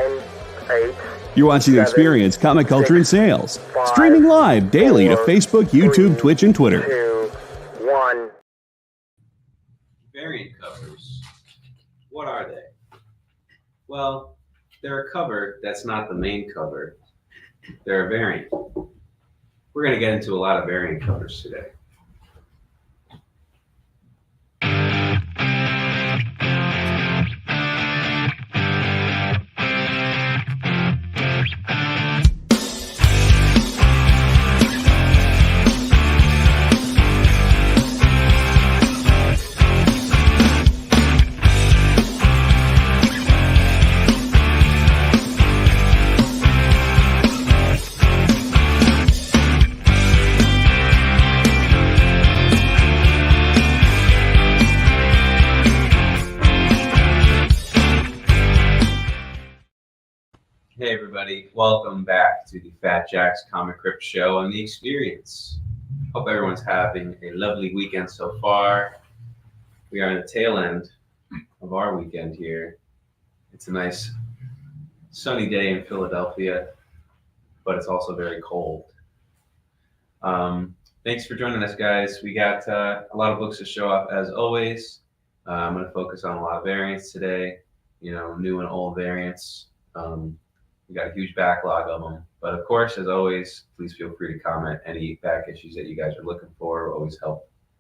9, 8. You're watching The Experience, Comic Culture and Sales. Streaming live daily to Facebook, YouTube, Twitch, and Twitter. 2, 1. Variant covers. What are they? Well, they're a cover that's not the main cover. They're a variant. We're going to get into a lot of variant covers today. Hey everybody, welcome back to the Fat Jack's Comicrypt show on The Experience. Hope everyone's having a lovely weekend so far. We are in the tail end of our weekend here. It's a nice sunny day in Philadelphia, but it's also very cold. Thanks for joining us, guys. We got a lot of books to show off as always. I'm going to focus on a lot of variants today, new and old variants. We got a huge backlog of them. But of course, as always, please feel free to comment any back issues that you guys are looking for.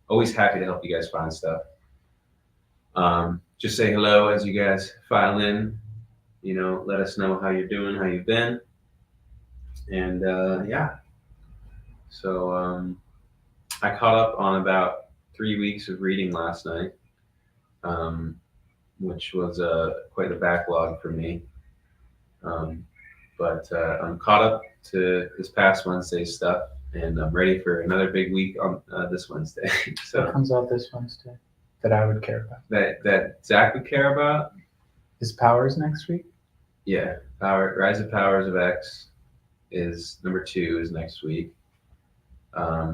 Always happy to help you guys find stuff. Just say hello as you guys file in. Let us know how you're doing, how you've been. And yeah. So I caught up on about 3 weeks of reading last night, which was quite a backlog for me. But I'm caught up to this past Wednesday's stuff, and I'm ready for another big week on this Wednesday. So what comes out this Wednesday that I would care about? That Zach would care about? Is Powers next week? Yeah, Rise of Powers of X is number 2 is next week. I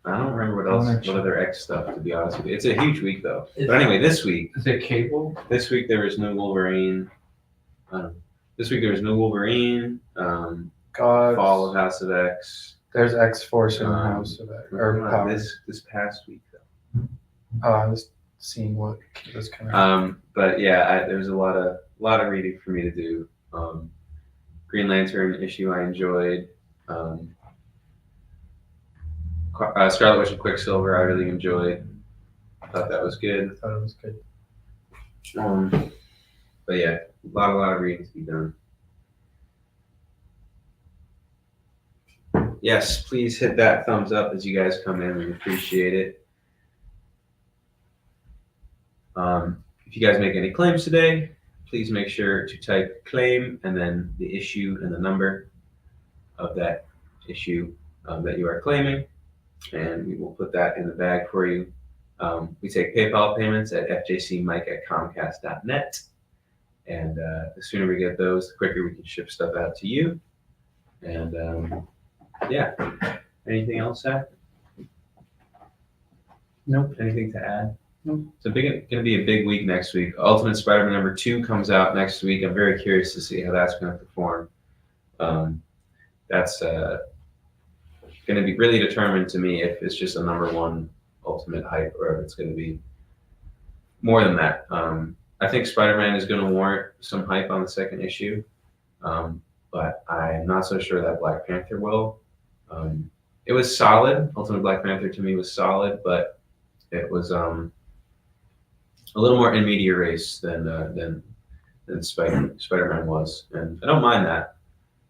don't remember what other X stuff, to be honest with you. It's a huge week though. But anyway, this week. Is it Cable? This week there was no Wolverine. This week there was no Wolverine. Fall of House of X. There's X-Force in the House of X. Or Powers. This past week though. I was seeing what was coming out. But yeah, there's a lot of reading for me to do. Green Lantern issue I enjoyed. Scarlet Witch and Quicksilver I really enjoyed. Thought that was good. I thought it was good. But yeah, a lot of reading to be done. Yes, please hit that thumbs up as you guys come in. We appreciate it. If you guys make any claims today, please make sure to type claim and then the issue and the number of that issue that you are claiming, and we will put that in the bag for you. We take PayPal payments at fjcmike@comcast.net. And the sooner we get those, the quicker we can ship stuff out to you. And yeah, anything else, Zach? Nope. Anything to add? Nope. It's going to be a big week next week. Ultimate Spider-Man number 2 comes out next week. I'm very curious to see how that's going to perform. That's going to be really determined to me if it's just a number 1 Ultimate hype or if it's going to be more than that. I think Spider-Man is going to warrant some hype on the second issue, but I'm not so sure that Black Panther will. It was solid. Ultimate Black Panther to me was solid, but it was a little more in media race than Spider-Man was, and I don't mind that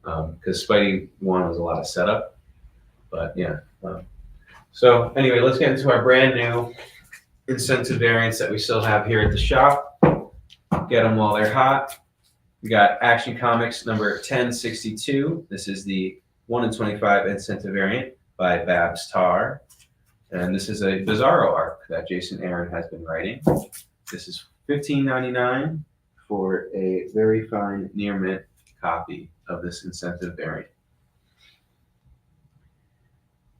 because Spidey 1 was a lot of setup. But yeah. So anyway, let's get into our brand new incentive variants that we still have here at the shop. Get them while they're hot. We got Action Comics number 1062. This is the 1 in 25 incentive variant by Babs Tarr. And this is a Bizarro arc that Jason Aaron has been writing. This is $15.99 for a very fine near mint copy of this incentive variant.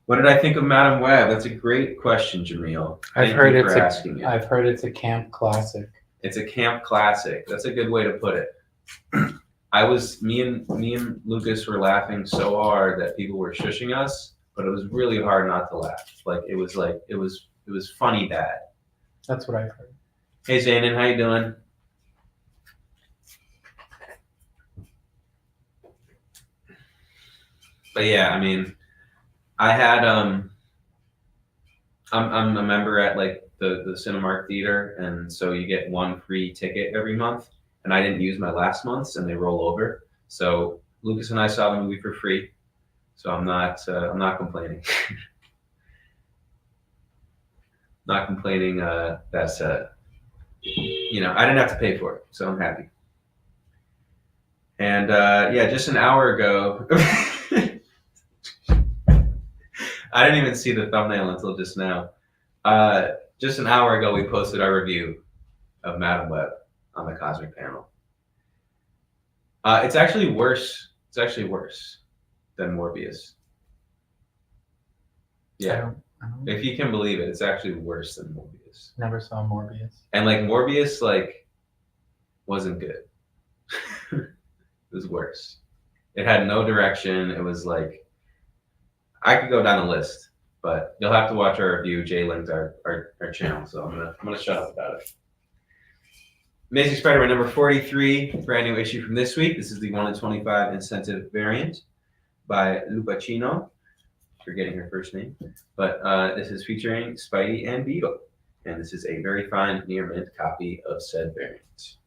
What did I think of Madam Web? That's a great question, Jamil. I've heard it's a camp classic. It's a camp classic. That's a good way to put it. me and Lucas were laughing so hard that people were shushing us, but it was really hard not to laugh. It was funny bad. That's what I've heard. Hey Zanin, how you doing? But yeah, I mean, I had I'm a member at the Cinemark Theater, and so you get one free ticket every month. And I didn't use my last month's, and they roll over. So Lucas and I saw the movie for free. So I'm not complaining. Not complaining. That's I didn't have to pay for it, so I'm happy. And yeah, just an hour ago, I didn't even see the thumbnail until just now. Just an hour ago, we posted our review of Madam Web on the Cosmic panel. It's actually worse. It's actually worse than Morbius. Yeah. I don't If you can believe it, it's actually worse than Morbius. Never saw Morbius. And Morbius, wasn't good. It was worse. It had no direction. It was I could go down a list, but you'll have to watch our review. Jay linked our channel, so I'm gonna shut up about it. Amazing Spider-Man number 43, brand new issue from this week. This is the 1 in 25 incentive variant by Lupacino. Forgetting her first name, but this is featuring Spidey and Beetle, and this is a very fine near mint copy of said variant.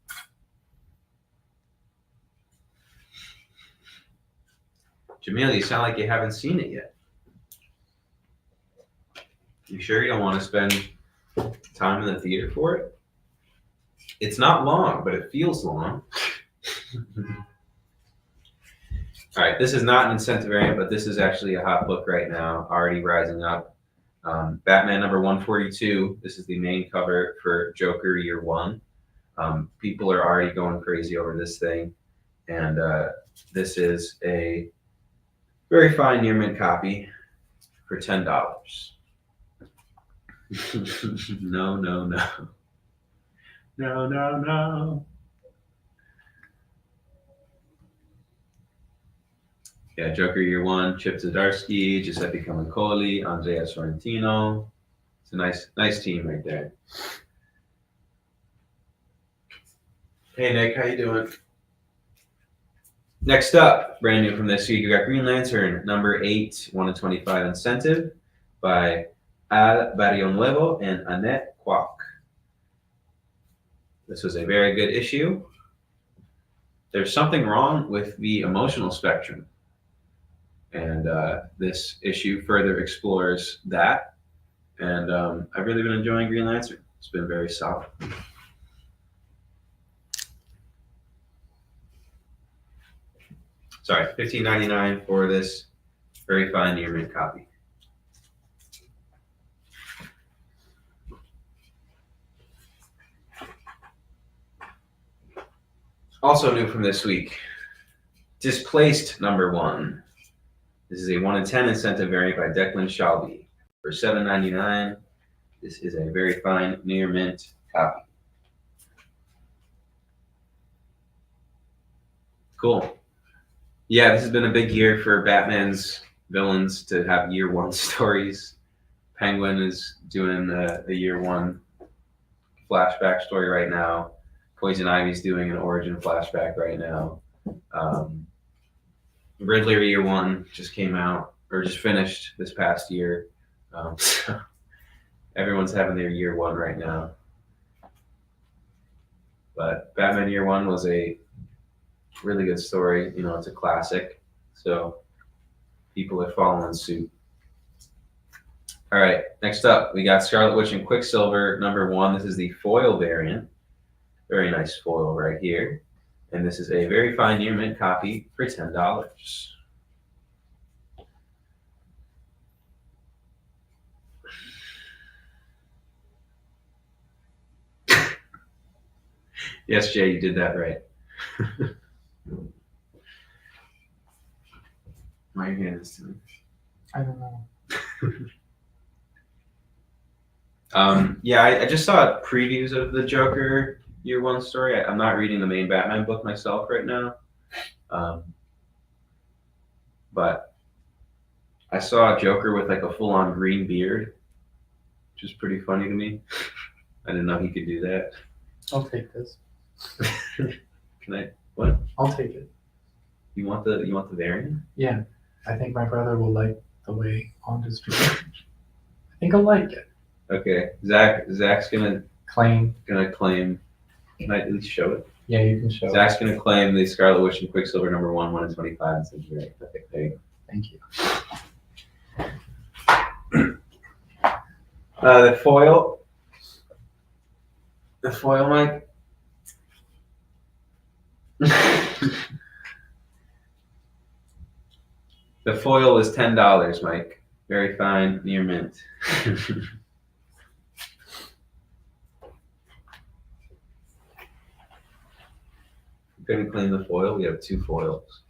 Jamil, you sound like you haven't seen it yet. You sure you don't want to spend time in the theater for it? It's not long, but it feels long. All right, this is not an incentive variant, but this is actually a hot book right now, already rising up. Batman number 142. This is the main cover for Joker Year One. People are already going crazy over this thing, and this is a very fine near mint copy for $10. No, no, no. No, no, no. Yeah, Joker Year One, Chip Zdarsky, Giuseppe Camuncoli, Andrea Sorrentino. It's a nice team right there. Hey Nick, how you doing? Next up, brand new from this week, we got Green Lantern number 8, 1 in 25 incentive by Al Barrionuevo and Annette Kwok. This was a very good issue. There's something wrong with the emotional spectrum, and this issue further explores that. And I've really been enjoying Green Lantern. It's been very solid. Sorry, $15.99 for this very fine near mint copy. Also new from this week, Displaced number 1. This is a 1 in 10 incentive variant by Declan Shalvey for $7.99. This is a very fine near mint copy. Cool. Yeah, this has been a big year for Batman's villains to have Year One stories. Penguin is doing the Year One flashback story right now. Poison Ivy's doing an origin flashback right now. Riddler Year One just came out, or just finished this past year. So everyone's having their Year One right now. But Batman Year One was a really good story. You know, it's a classic. So people are following suit. All right, next up, we got Scarlet Witch and Quicksilver number 1. This is the foil variant. Very nice foil right here. And this is a very fine near mint copy for $10. Yes, Jay, you did that right. My hand is to me. I don't know. Yeah, I just saw previews of the Joker Year One story. I'm not reading the main Batman book myself right now, But I saw a Joker with like a full-on green beard, which is pretty funny to me. I didn't know he could do that. I'll take this. Can I? What? I'll take it. You want the variant? Yeah, I think my brother will like the way Honda's doing it. I think he'll like it. Okay, Zach's gonna Claim. claim. Can I at least show it? Yeah, you can show. Zach's gonna claim the Scarlet Witch and Quicksilver number 1 in 25 and says right. Okay, there you Thank you. go. The foil. The foil, Mike. The foil is $10, Mike. Very fine, near mint. Couldn't clean the foil. We have 2 foils.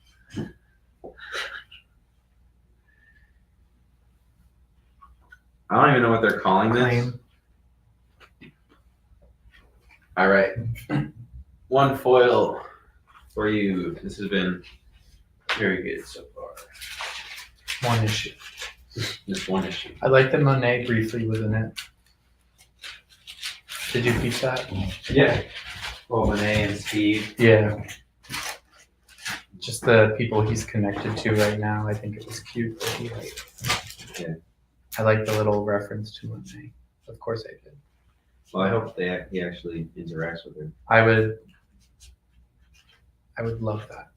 I don't even know what they're calling this. Claim. All right, 1 foil for you. This has been very good so far. 1 issue. Just 1 issue. I like that Monet briefly was in it. Did you keep that? Yeah. Well, Monet and Steve. Yeah. Just the people he's connected to right now. I think it was cute that he Yeah. I like the little reference to Monet. Of course I did. Well, I hope he actually interacts with her. I would love that.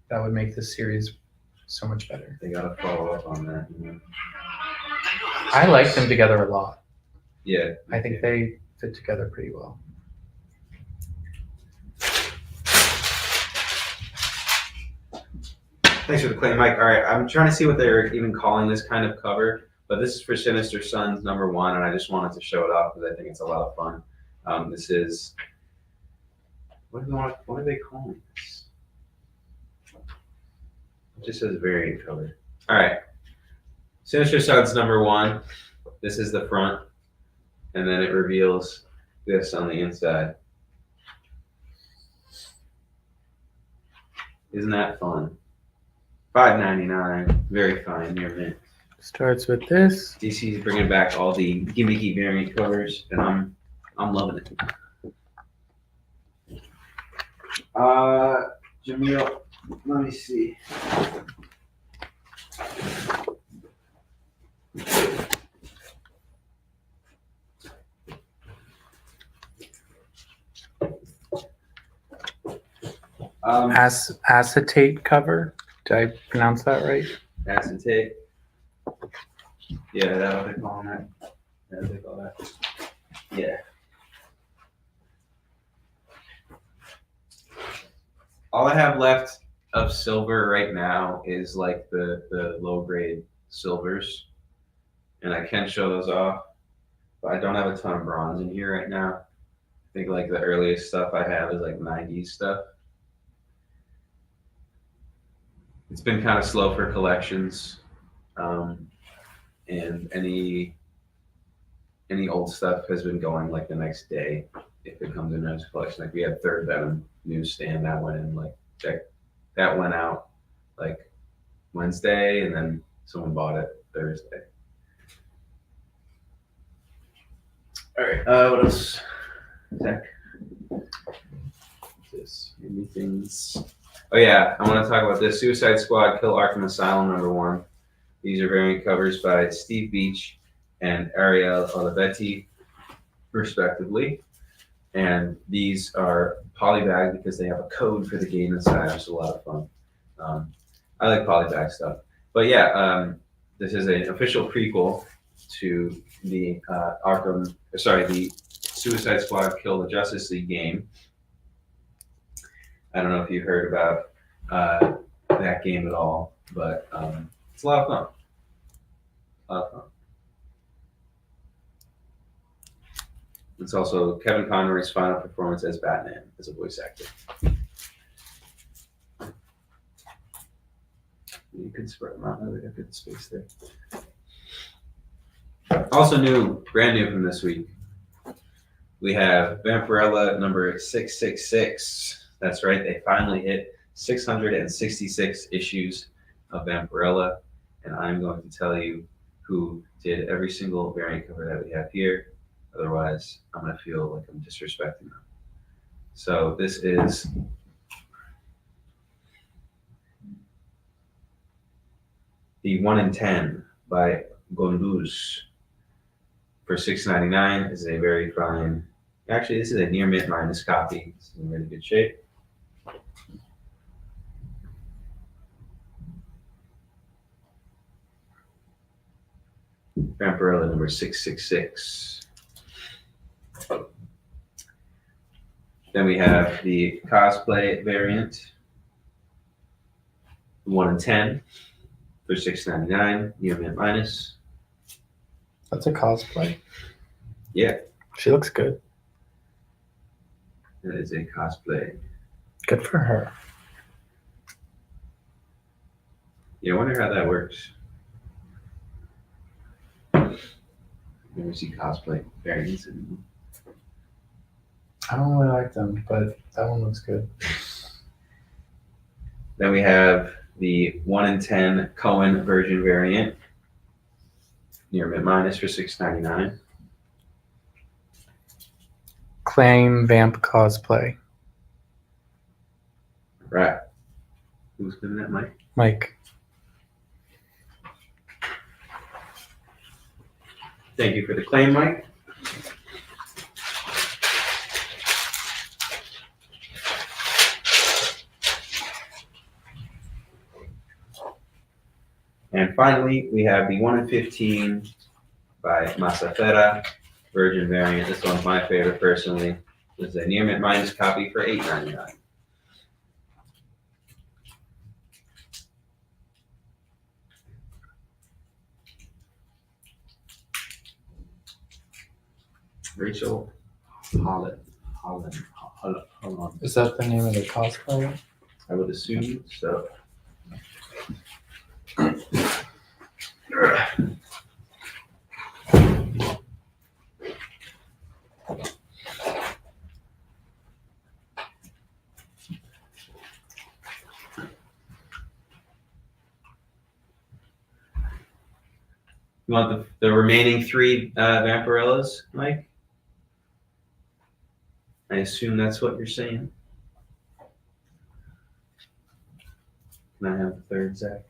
That would make this series so much better. They gotta follow up on that. You know? I like them together a lot. Yeah. I think they fit together pretty well. Thanks for the claim, Mike. All right, I'm trying to see what they're even calling this kind of cover, but this is for Sinister Sons number 1, and I just wanted to show it off because I think it's a lot of fun. This is what are they calling this? It just says variant cover. All right, Sinister Sons number 1. This is the front, and then it reveals this on the inside. Isn't that fun? $5.99, very fine, near mint. Starts with this. DC is bringing back all the gimmicky variant covers, and I'm loving it. Jamil, let me see. Acetate cover. Did I pronounce that right? Acetate. Yeah, that's what they call that. That's what they call that. Yeah. All I have left of silver right now is like the low grade silvers, and I can show those off, but I don't have a ton of bronze in here right now. I think like the earliest stuff I have is like 90s stuff. It's been kind of slow for collections, and any old stuff has been going like the next day if it comes in as a collection. Like we had Third Venom newsstand that went in like that went out like Wednesday, and then someone bought it Thursday. All right, what else? Zach, this anything's. Oh yeah, I want to talk about this Suicide Squad Kill Arkham Asylum number 1. These are variant covers by Steve Beach and Ariel Olivetti, respectively. And these are polybag because they have a code for the game inside. It's a lot of fun. I like polybag stuff. But yeah, this is an official prequel to the the Suicide Squad Kill the Justice League game. I don't know if you heard about that game at all, but it's a lot of fun. A lot of fun. It's also Kevin Conroy's final performance as Batman as a voice actor. You could spread them out. I got good space there. Also brand new from this week, we have Vampirella number 666. That's right, they finally hit 666 issues of Vampirella, and I'm going to tell you who did every single variant cover that we have here. Otherwise, I'm going to feel like I'm disrespecting them. So this is the 1 in 10 by Gonduz for $6.99. This is a very fine. Actually, this is a near mint minus copy. It's in really good shape. Vampirella number 666. Then we have the cosplay variant, 1 in 10 for $6.99, near mint minus. That's a cosplay. Yeah, She looks good. that is a cosplay. Good for her. Yeah, I wonder how that works. Never see cosplay variants anymore. I don't really like them, but that one looks good. Then we have the 1 in 10 Cohen version variant, near mint minus for $6.99. Claim Vamp cosplay. Right. Who's doing that, Mike? Mike. Thank you for the claim, Mike. And finally, we have the 1 in 15 by Masafera Virgin variant. This one's my favorite personally. This is a near mint minus copy for $8.99. Rachel Holland. Is that the name of the cosplay? I would assume so. You want the remaining 3 Vampirellas, Mike? I assume that's what you're saying. Can I have the third, Zach?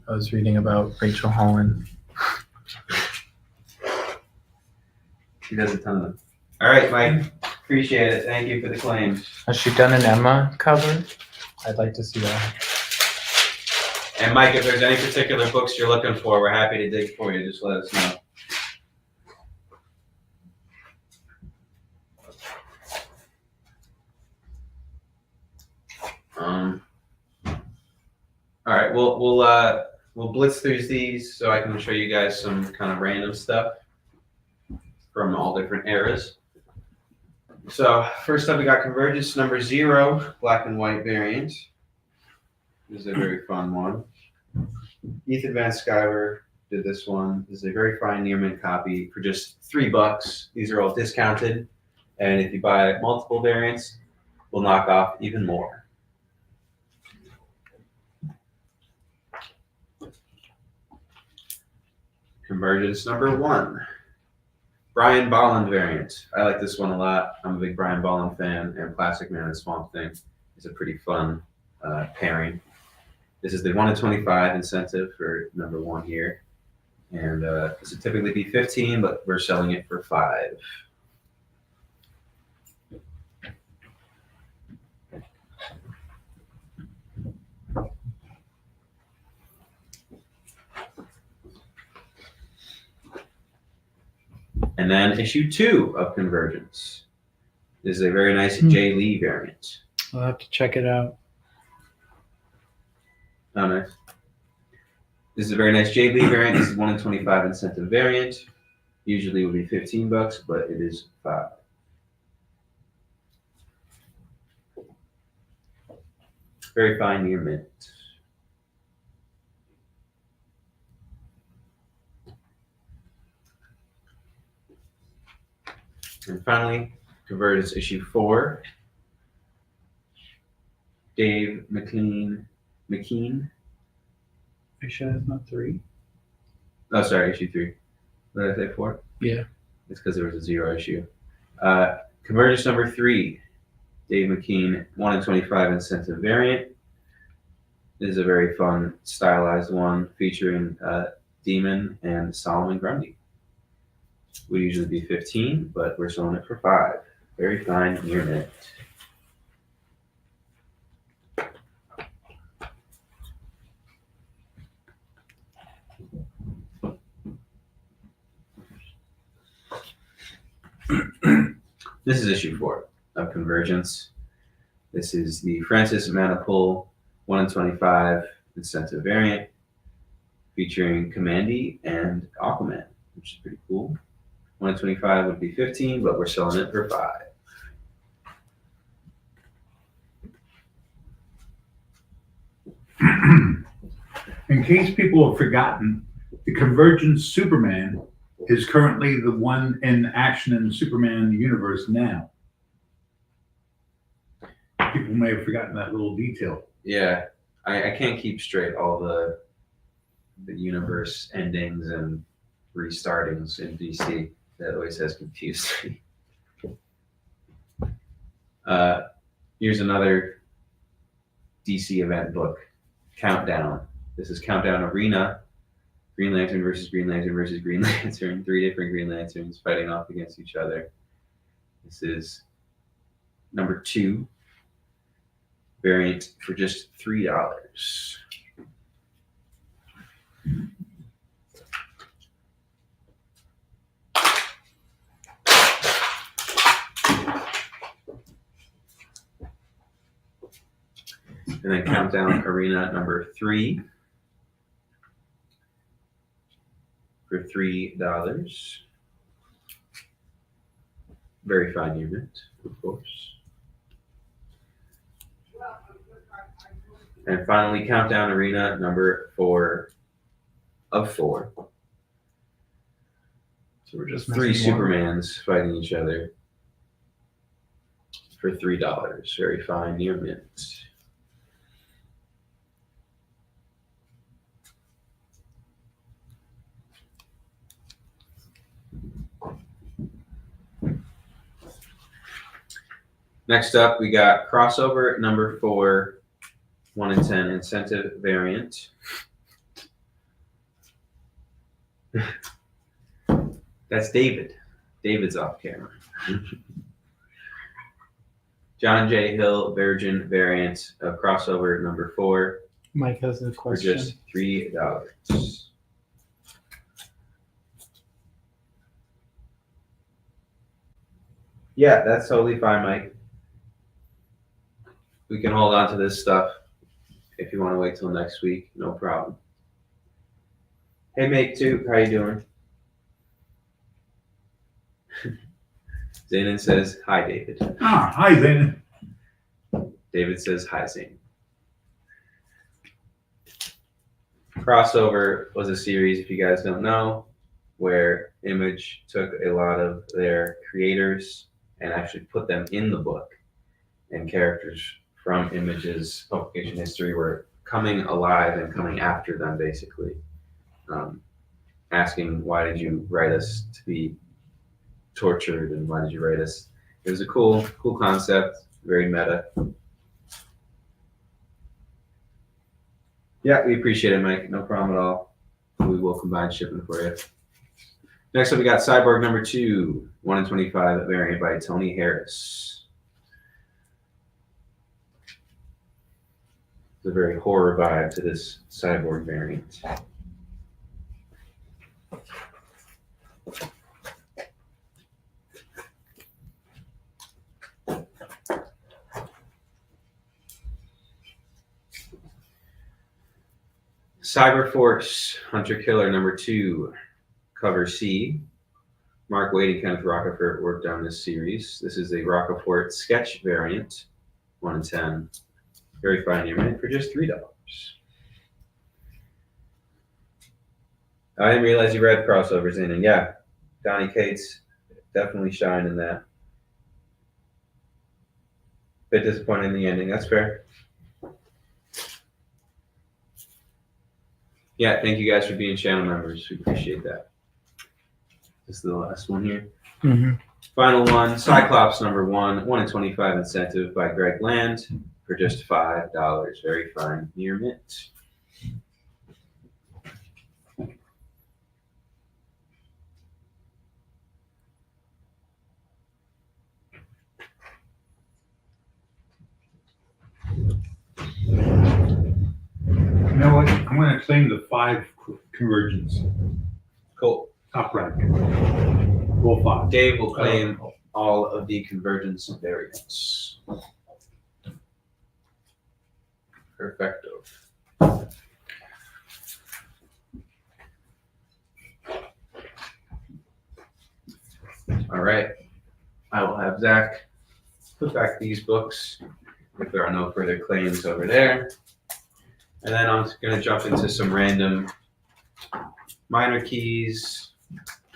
I was reading about Rachel Holland. She does a ton of them. All right, Mike. Appreciate it. Thank you for the claim. Has she done an Emma cover? I'd like to see that. And Mike, if there's any particular books you're looking for, we're happy to dig for you. Just let us know. All right, we'll blitz through these so I can show you guys some kind of random stuff from all different eras. So first up, we got Convergence number 0, black and white variant. This is a very fun one. Ethan Van Sciver did this one. This is a very fine near mint copy for just $3. These are all discounted, and if you buy multiple variants, we'll knock off even more. Convergence number 1, Brian Bolland variant. I like this one a lot. I'm a big Brian Bolland fan, and Plastic Man and Swamp Thing is a pretty fun pairing. This is the 1 in 25 incentive for number 1 here. And this would typically be 15, but we're selling it for 5. And then issue 2 of Convergence. This is a very nice Jay Lee variant. I'll have to check it out. Oh, nice. This is a very nice Jay Lee variant. This is 1 in 25 incentive variant. Usually it would be $15, but it is 5. Very fine near mint. And finally, Convergence issue 4. Dave McKean. Are you sure that's not 3? Oh, sorry, issue 3. What did I say, 4? Yeah. It's because there was a 0 issue. Convergence number 3. Dave McKean, 1 in 25 incentive variant. This is a very fun, stylized one featuring Demon and Solomon Grundy. Would usually be 15, but we're selling it for 5. Very fine unit. This is issue 4 of Convergence. This is the Francis Manipul 1 in 25 incentive variant featuring Commandy and Aquaman, which is pretty cool. 1 in 25 would be 15, but we're selling it for 5. In case people have forgotten, the Convergence Superman is currently the one in action in the Superman universe now. People may have forgotten that little detail. Yeah, I can't keep straight all the universe endings and restartings in DC. That always has confused me. Here's another DC event book, Countdown. This is Countdown Arena. Green Lantern versus Green Lantern versus Green Lantern. 3 different Green Lanterns fighting off against each other. This is number 2. Variant for just $3. And then Countdown Arena number 3 for $3. Very fine unit, of course. And finally, Countdown Arena number 4 of 4. So we're just 3 Supermans fighting each other for $3. Very fine, near mint. Next up, we got crossover number 4, 1 in 10 incentive variant. That's David. David's off camera. John J. Hill Virgin variant of crossover number 4 Mike has a for question. just $3. Yeah, that's totally fine, Mike. We can hold on to this stuff if you want to wait till next week. No problem. Hey, mate, too. How you doing? Zanin says, hi, David. Ah, hi, Zayn. David says, hi, Zanin. Crossover was a series, if you guys don't know, where Image took a lot of their creators and actually put them in the book. And characters from Image's publication history were coming alive and coming after them, basically. Asking, why did you write us to be tortured, and why did you write us? It was a cool concept, very meta. Yeah, we appreciate it, Mike. No problem at all. We will combine shipping for you. Next up, we got Cyborg number 2, 1 in 25 variant by Tony Harris. There's a very horror vibe to this Cyborg variant. Cyberforce Hunter Killer number 2, cover C. Mark Waid and Kenneth Rocafort worked on this series. This is a Rocafort sketch variant, 1 in 10. Very fine unit for just $3. I didn't realize you read crossovers in, and yeah, Donnie Cates definitely shined in that. Bit disappointed in the ending. That's fair. Yeah, thank you guys for being channel members. We appreciate that. This is the last one here. Mm-hmm. Final one, Cyclops number 1 in 25 incentive by Greg Land for just $5. Very fine, near mint. You know what? I'm going to claim the 5 convergence. Cool. Top rank. Roll 5. Dave will claim all of the convergence variants. Perfecto. All right. I will have Zach put back these books if there are no further claims over there. And then I'm going to jump into some random minor keys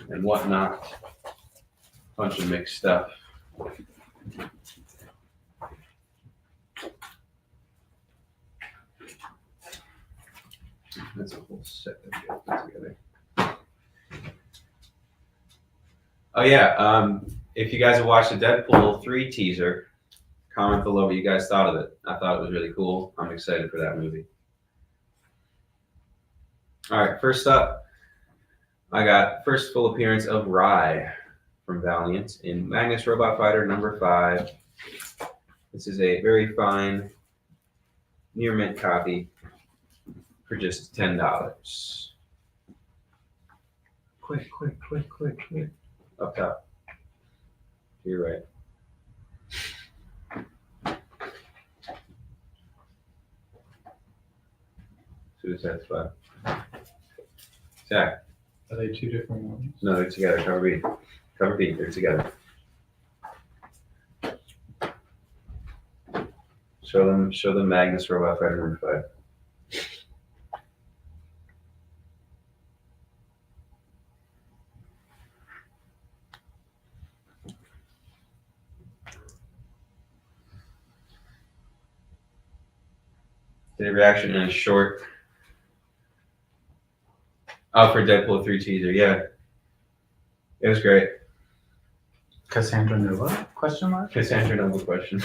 and whatnot. Bunch of mixed stuff. That's a whole set that we got put together. Oh yeah, if you guys have watched the Deadpool 3 teaser, comment below what you guys thought of it. I thought it was really cool. I'm excited for that movie. All right, first up, I got first full appearance of Rye from Valiant in Magnus Robot Fighter number 5. This is a very fine near mint copy for just $10. Quick. Up top. You're right. Suicide Squad. Zach. Are they 2 different ones? No, they're together. Cover B. Cover B. They're together. Show them Magnus Robot Fighter number 5. The reaction in a short. Oh, for Deadpool 3 teaser, yeah. It was great. Cassandra Nova? Question mark? Cassandra Nova question.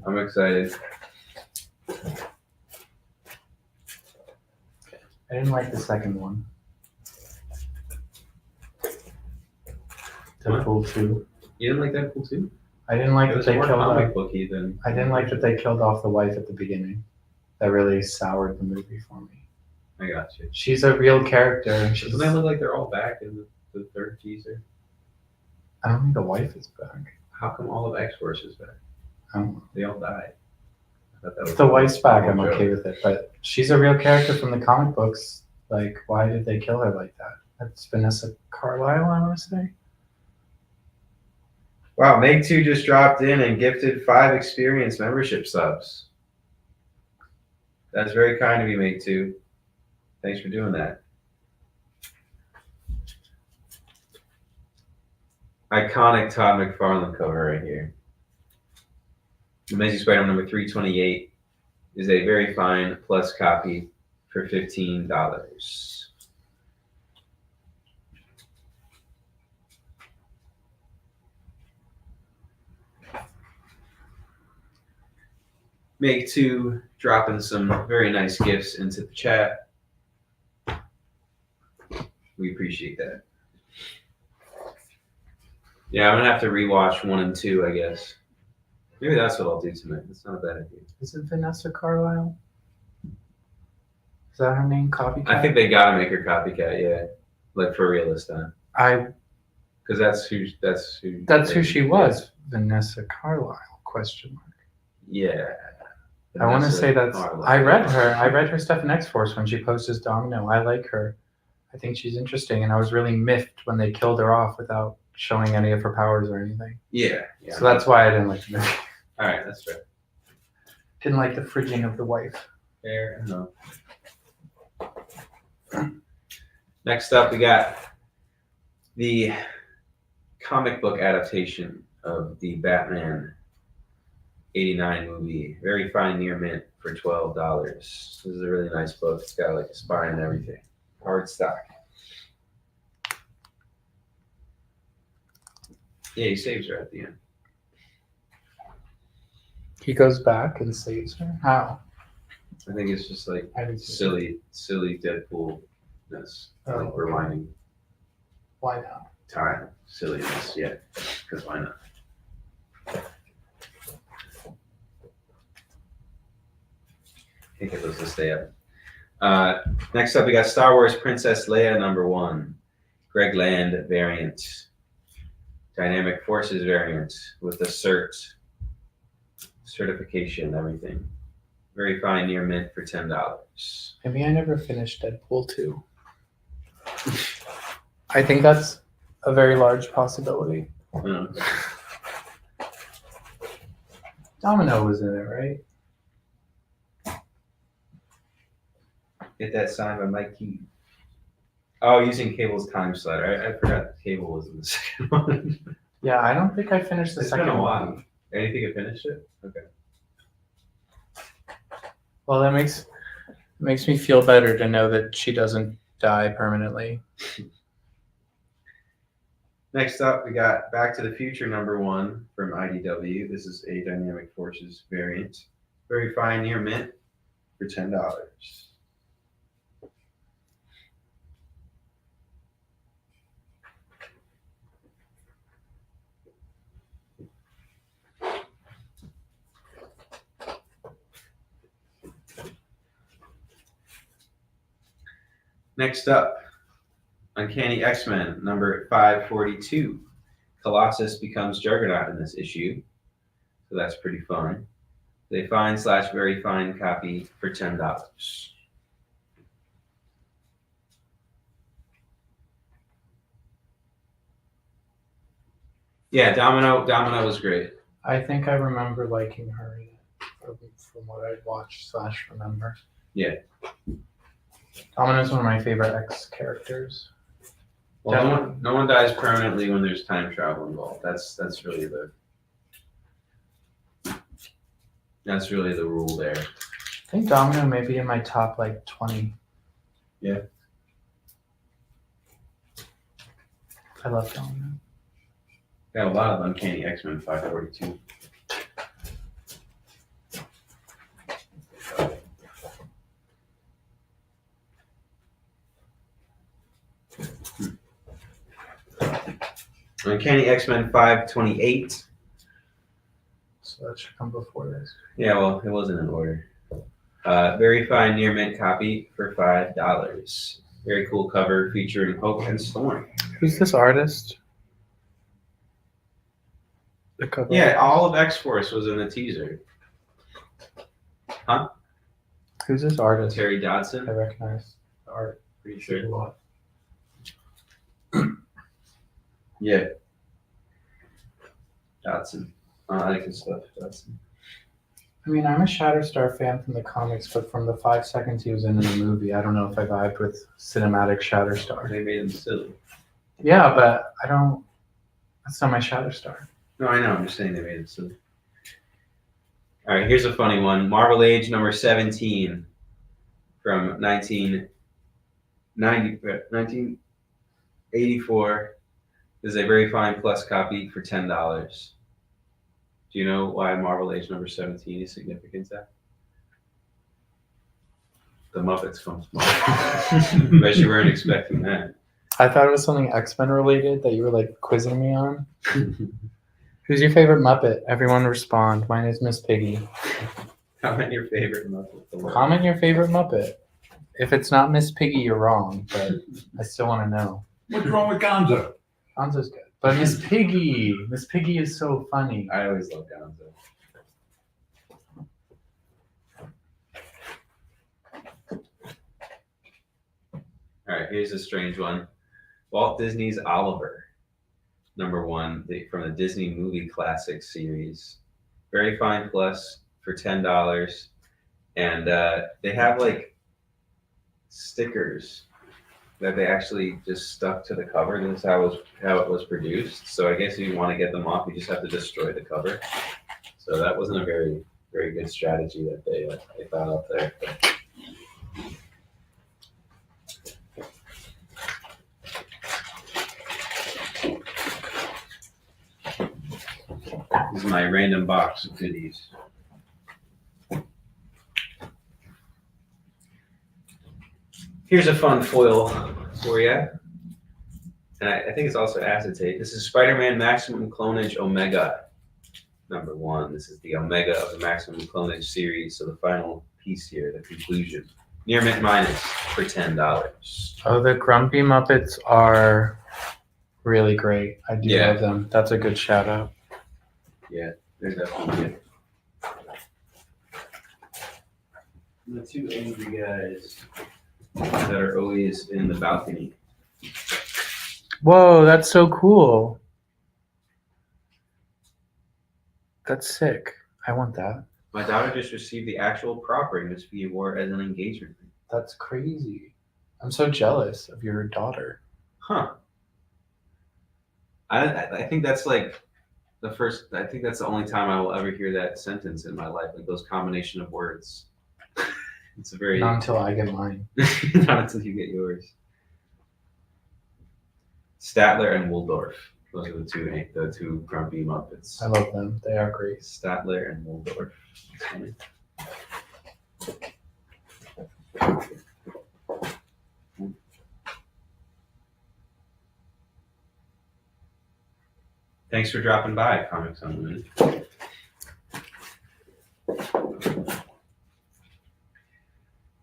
I'm excited. I didn't like the second one. Deadpool 2. You didn't like Deadpool 2? I didn't like It that was they more killed comic off. booky than. I didn't like that they killed off the wife at the beginning. That really soured the movie for me. I got you. She's a real character, and she's. Doesn't that look like they're all back in the third teaser? I don't think the wife is back. How come all of X-Force is back? I don't know. They all died. I thought that was If the wife's back, I'm joke. okay with it. But she's a real character from the comic books. Like, why did they kill her like that? That's Vanessa Carlyle, I want to say. Wow, Meg2 just dropped in and gifted 5 experience membership subs. That's very kind of you, Meg2. Thanks for doing that. Iconic Todd McFarlane cover right here. Amazing Spider-Man number 328 is a very fine plus copy for $15. Make 2 dropping some very nice gifts into the chat. We appreciate that. Yeah, I'm gonna have to rewatch 1 and 2, I guess. Maybe that's what I'll do tonight. That's not a bad idea. Is it Vanessa Carlyle? Is that her name? Copycat? I think they gotta make her copycat, yeah. Like for real this time. Because that's who She was. Vanessa Carlyle? Question mark. Yeah. I want to Vanessa say that's. Carlyle. I read her stuff in X-Force when she posed as Domino. I like her. I think she's interesting, and I was really miffed when they killed her off without showing any of her powers or anything. Yeah. So that's why I didn't like the movie. All right, that's fair. Didn't like the fridging of the wife. Fair enough. Next up, we got the comic book adaptation of the Batman '89 movie. Very fine near mint for $12. This is a really nice book. It's got like a spine and everything. Hard stock. Yeah, he saves her at the end. He goes back and saves her? How? I think it's just like I didn't see silly Deadpool-ness. Oh, Like okay. rewinding Why not? time. Silliness, yeah. Because why not? Can't get those to stay up. Next up, we got Star Wars Princess Leia #1. Greg Land variant. Dynamic Forces variant with the certification, everything. Very fine near mint for $10. Maybe I never finished Deadpool 2. I think that's a very large possibility. Domino was in it, right? Get that signed by Mike Keaton. Oh, using Cable's time slider. I forgot Cable was in the second one. Yeah, I don't think I finished the It's second been a one. while. Anything you finished it? Okay. Well, that makes me feel better to know that she doesn't die permanently. Next up, we got Back to the Future #1 from IDW. This is a Dynamic Forces variant. Very fine near mint for $10. Next up, Uncanny X-Men #542. Colossus becomes Juggernaut in this issue, so that's pretty fun. They fine / very fine copy for $10. Yeah, Domino was great. I think I remember liking her from what I watched / remember. Yeah. Domino's one of my favorite X characters. Well, no one dies permanently when there's time travel involved. That's really the rule there. I think Domino may be in my top 20. Yeah. I love Domino. Got a lot of Uncanny X-Men 542. Uncanny X-Men 528. So that should come before this. Yeah, well, it wasn't in order. Very fine near mint copy for $5. Very cool cover featuring Hope and Storm. Who's this artist? The cover. Yeah, all of X-Force was in the teaser. Huh? Who's this artist? Terry I Dodson, recognize the art pretty a sure. lot. Yeah. Dodson. I like his stuff, Dodson. I mean, I'm a Shatterstar fan from the comics, but from the 5 seconds he was in the movie, I don't know if I vibed with cinematic Shatterstar. They made him silly. Yeah, but I don't. That's not my Shatterstar. No, I know. I'm just saying they made him silly. All right, here's a funny one. Marvel Age #17 from 1984. This is a very fine plus copy for $10. Do you know why Marvel Age #17 is significant, Zach? The Muppets come to mind. Bet you weren't expecting that. I thought it was something X-Men related that you were quizzing me on. Who's your favorite Muppet? Everyone respond. Mine is Miss Piggy. Comment your favorite Muppet. Comment your favorite Muppet. If it's not Miss Piggy, you're wrong, but I still want to know. What's wrong with Gonzo? Gonzo's good. But Miss Piggy is so funny. I always love Gonzo. All right, here's a strange one. Walt Disney's Oliver, #1 from the Disney Movie Classics series. Very fine plus for $10. And they have stickers that they actually just stuck to the cover. This is how it was produced. So I guess if you want to get them off, you just have to destroy the cover. So that wasn't a very, very good strategy that they thought up there. This is my random box of goodies. Here's a fun foil for you. And I think it's also acetate. This is Spider-Man Maximum Clonage Omega #1. This is the Omega of the Maximum Clonage series. So the final piece here, the conclusion. Near mint minus for $10. Oh, the Grumpy Muppets are really great. I do Yeah. love them. That's a good shout out. Yeah, they're definitely good. And the two angry guys that are always in the balcony. Whoa, that's so cool. That's sick. I want that. My daughter just received the actual proper Miss Fee Award as an engagement ring. That's crazy. I'm so jealous of your daughter. Huh. I think that's like the first, I think that's the only time I will ever hear that sentence in my life, like those combination of words. It's a very, Not until I get mine. not until you get yours. Statler and Waldorf. Those are the two grumpy Muppets. I love them. They are great. Statler and Waldorf. That's funny. Thanks for dropping by, Comics Unlimited.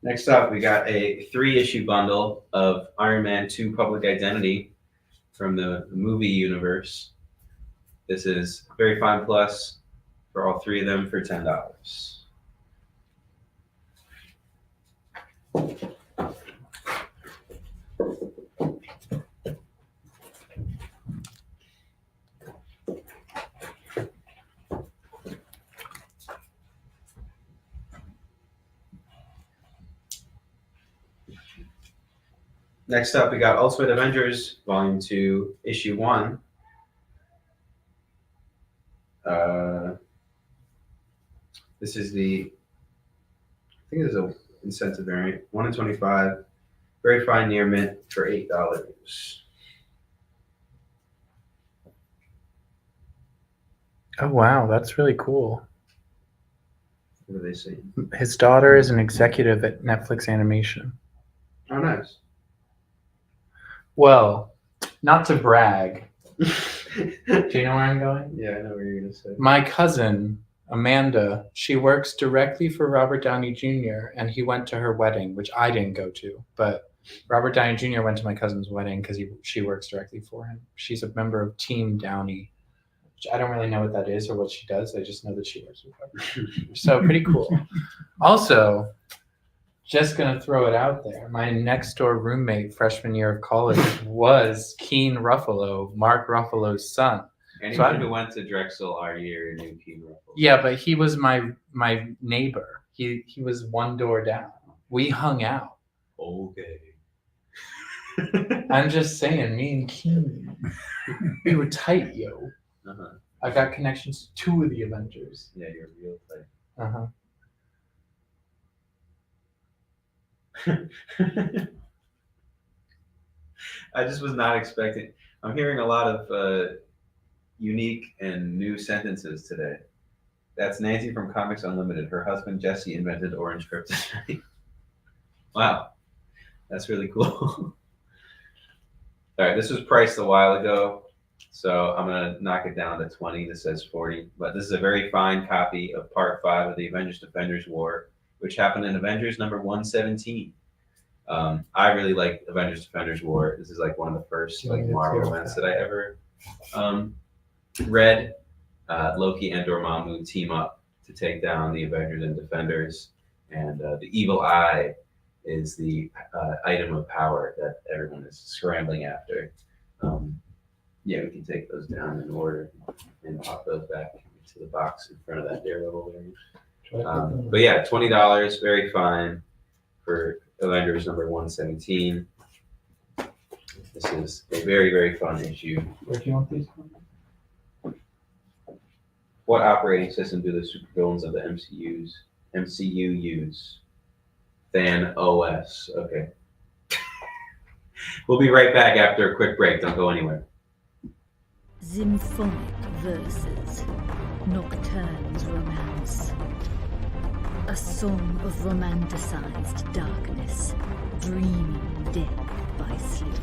Next up, we got a 3-issue bundle of Iron Man 2 Public Identity from the movie universe. This is Very Fine Plus for all 3 of them for $10. Next up, we got Ultimate Avengers Volume 2, Issue 1. This is the, I think this is a incentive variant, 1 in 25, very fine near mint for $8. Oh, wow. That's really cool. What are they saying? His daughter is an executive at Netflix Animation. Oh, nice. Well, not to brag. Do you know where I'm going? Yeah, I know what you're going to say. My cousin, Amanda, she works directly for Robert Downey Jr., and he went to her wedding, which I didn't go to. But Robert Downey Jr. went to my cousin's wedding because she works directly for him. She's a member of Team Downey. I don't really know what that is or what she does. I just know that she works with Robert. So pretty cool. Also, just going to throw it out there. My next door roommate freshman year of college was Keen Ruffalo, Mark Ruffalo's son. Anyone who went to Drexel our year knew Keith Ruffalo. Yeah, but he was my neighbor. He was one door down. We hung out. Okay. I'm just saying, me and Keen, we were tight, yo. Uh-huh. I got connections to 2 of the Avengers. Yeah, you're real tight. Uh-huh. I just was not expecting. I'm hearing a lot of unique and new sentences today. That's Nancy from Comics Unlimited. Her husband Jesse invented orange kryptonite. Wow, that's really cool. All right, this was priced a while ago, so I'm gonna knock it down to 20. This says 40, but this is a very fine copy of Part 5 of the Avengers Defenders War, which happened in Avengers number 117. I really like Avengers Defenders War. This is like one of the first like Marvel events that I ever read. Loki and Dormammu team up to take down the Avengers and Defenders, and the Evil Eye is the item of power that everyone is scrambling after. Yeah, we can take those down in order and pop those back into the box in front of that Daredevil variant. But yeah, $20, very fine for Avengers number 117. This is a very, very fun issue. Where do you want these from? What operating system do the supervillains of the MCU use? Than OS. Okay. We'll be right back after a quick break. Don't go anywhere. Symphonic verses, Nocturne's romance. A song of romanticized darkness, dreaming dead by sleep.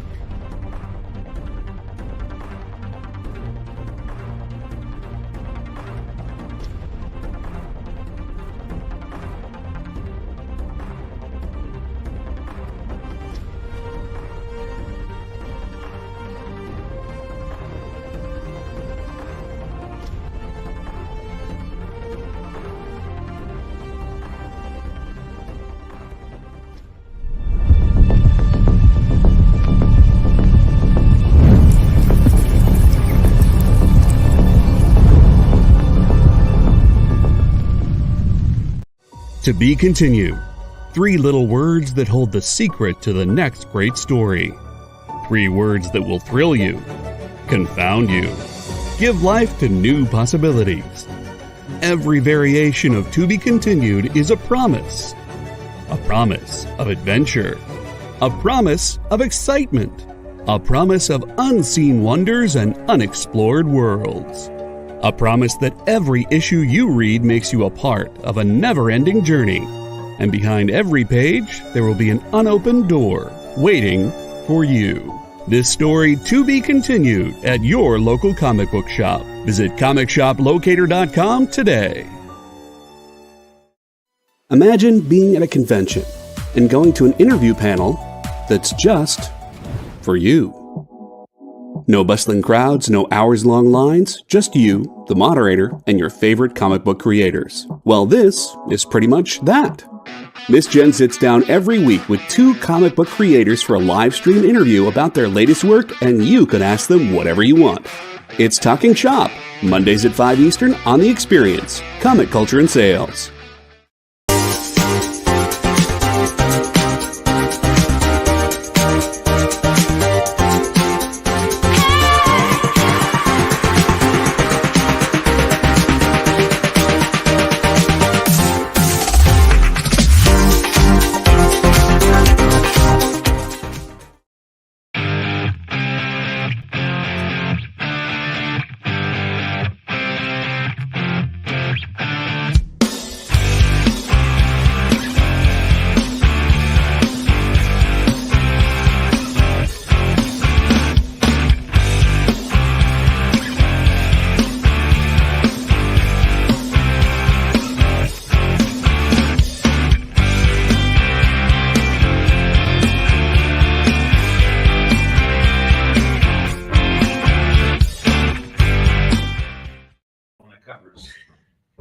To be continued. 3 little words that hold the secret to the next great story. 3 words that will thrill you, confound you, give life to new possibilities. Every variation of To Be Continued is a promise of adventure, a promise of excitement, a promise of unseen wonders and unexplored worlds. A promise that every issue you read makes you a part of a never-ending journey. And behind every page, there will be an unopened door waiting for you. This story to be continued at your local comic book shop. Visit comicshoplocator.com today. Imagine being at a convention and going to an interview panel that's just for you. No bustling crowds, no hours-long lines, just you, the moderator, and your favorite comic book creators. Well, this is pretty much that. Miss Jen sits down every week with 2 comic book creators for a live stream interview about their latest work, and you can ask them whatever you want. It's Talking Shop, Mondays at 5 Eastern on The Experience, Comic Culture and Sales.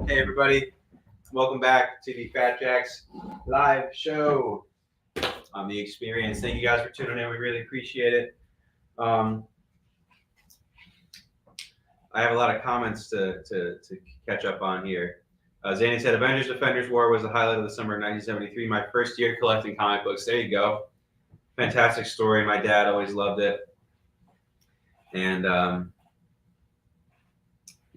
Hey everybody, welcome back to the Fat Jacks live show on The Experience. Thank you guys for tuning in. We really appreciate it. I have a lot of comments to catch up on here. Zanny said, Avengers Defenders War was the highlight of the summer of 1973. My first year collecting comic books. There you go. Fantastic story. My dad always loved it. And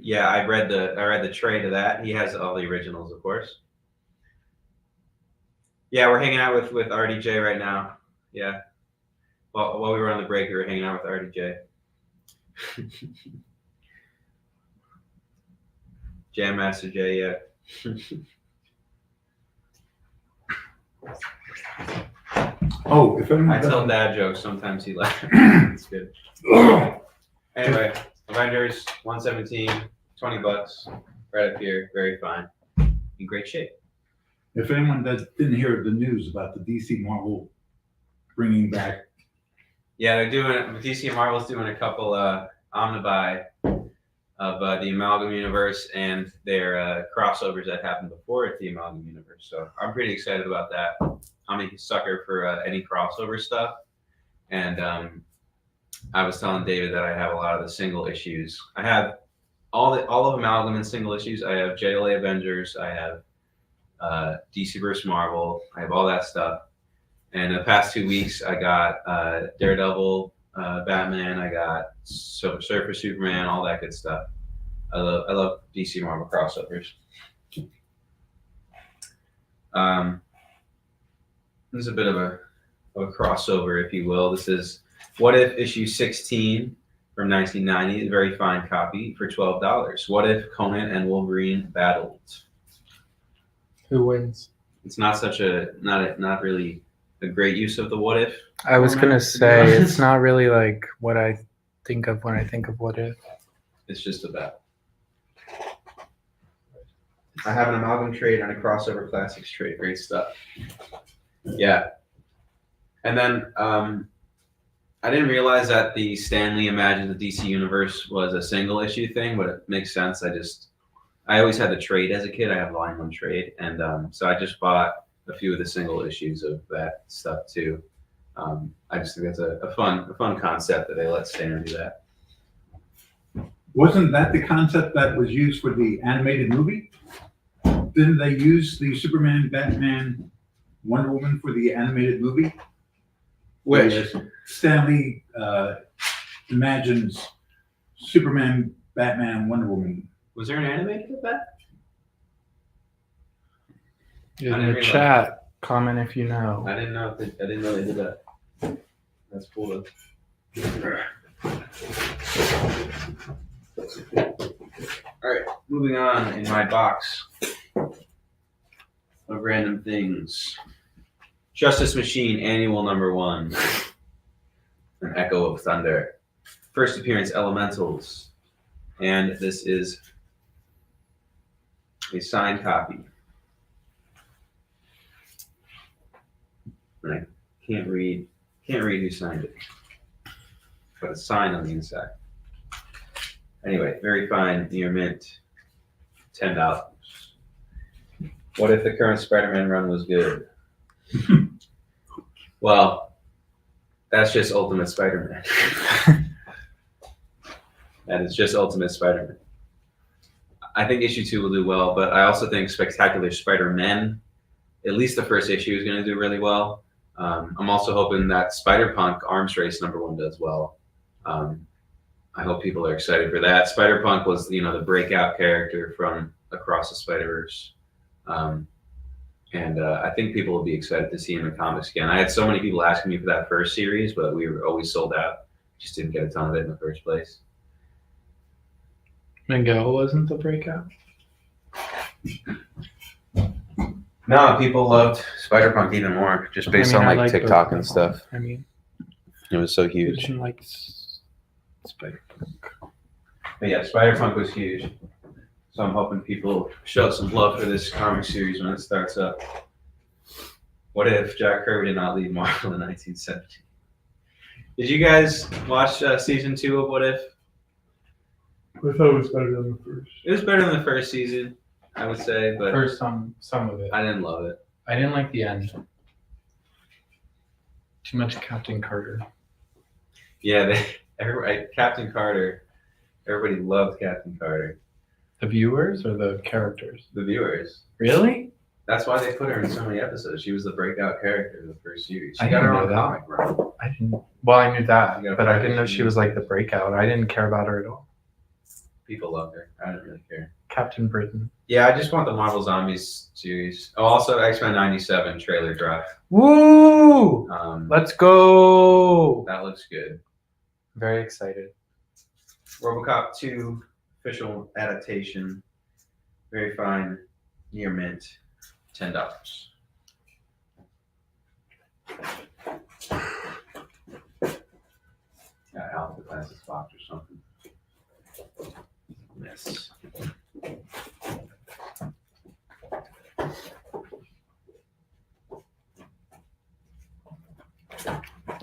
yeah, I read the trade of that. He has all the originals, of course. Yeah, we're hanging out with RDJ right now. Yeah. While we were on the break, we were hanging out with RDJ. Jam Master J, yeah. Oh, if anyone I tell dad jokes, sometimes he laughs. It's good. Anyway, Avengers 117, $20, right up here, very fine, in great shape. If anyone that didn't hear the news about the DC Marvel bringing back, yeah, they're doing DC and Marvel's doing a couple omnibuy of the Amalgam Universe and their crossovers that happened before at the Amalgam Universe. So I'm pretty excited about that. I'm a sucker for any crossover stuff, and I was telling David that I have a lot of the single issues. I have all of Amalgam in single issues. I have JLA Avengers. I have DC vs. Marvel. I have all that stuff. And the past 2 weeks, I got Daredevil, Batman. I got Surfer Superman, all that good stuff. I love DC Marvel crossovers. This is a bit of a crossover, if you will. This is What If issue 16 from 1990, a very fine copy for $12. What if Conan and Wolverine battled? Who wins? It's not really a great use of the what if. I was gonna say it's not really like what I think of when I think of what if. It's just a battle. I have an amalgam trade and a crossover classics trade. Great stuff. Yeah. And then I didn't realize that the Stan Lee Imagine the DC Universe was a single issue thing, but it makes sense. I always had the trade as a kid. I have line one trade, and so I just bought a few of the single issues of that stuff too. I just think that's a fun concept that they let Stan do that. Wasn't that the concept that was used for the animated movie? Didn't they use the Superman, Batman, Wonder Woman for the animated movie? Which Stanley imagines Superman, Batman, Wonder Woman. was there an animated of that? In I the didn't realize. chat, comment if you know. I didn't know they did that. That's cool though. All right, moving on in my box of random things. Justice Machine Annual #1. An Echo of Thunder. First appearance Elementals. And this is a signed copy. And I can't read who signed it. But it's signed on the inside. Anyway, very fine, near mint, $10. What if the current Spider-Man run was good? Well, that's just Ultimate Spider-Man. And it's just Ultimate Spider-Man. I think issue 2 will do well, but I also think Spectacular Spider-Man, at least the first issue, is going to do really well. I'm also hoping that Spider-Punk Arms Race #1 does well. I hope people are excited for that. Spider-Punk was, the breakout character from Across the Spider-Verse. And I think people will be excited to see him in comics again. I had so many people asking me for that first series, but we were always sold out. Just didn't get a ton of it in the first place. Miguel wasn't the breakout. No, people loved Spider-Punk even more, just based on I like TikTok and stuff. I mean, It was so who huge. didn't like Spider-Punk? But yeah, Spider-Punk was huge. So I'm hoping people show some love for this comic series when it starts up. What if Jack Kirby did not leave Marvel in 1970? Did you guys watch season 2 of What If? I thought it was better than the first. It was better than the first season, I would say, but Or some of it. I didn't love it. I didn't like the end. Too much Captain Carter. Yeah, Captain Carter. Everybody loved Captain Carter. The viewers or the characters? The viewers. Really? That's why they put her in so many episodes. She was the breakout character of the first series. She I got her didn't own know that. comic run. I didn't. Well, I knew that, You got but I five didn't know she issues. was like the breakout. I didn't care about her at all. People loved her. I didn't really care. Captain Britain. Yeah, I just want the Marvel Zombies series. Oh, also X-Men 97 trailer drop. Woo! Let's go! That looks good. Very excited. RoboCop 2 official adaptation. Very fine. Near mint. $10. Got out the glasses box or something. Yes.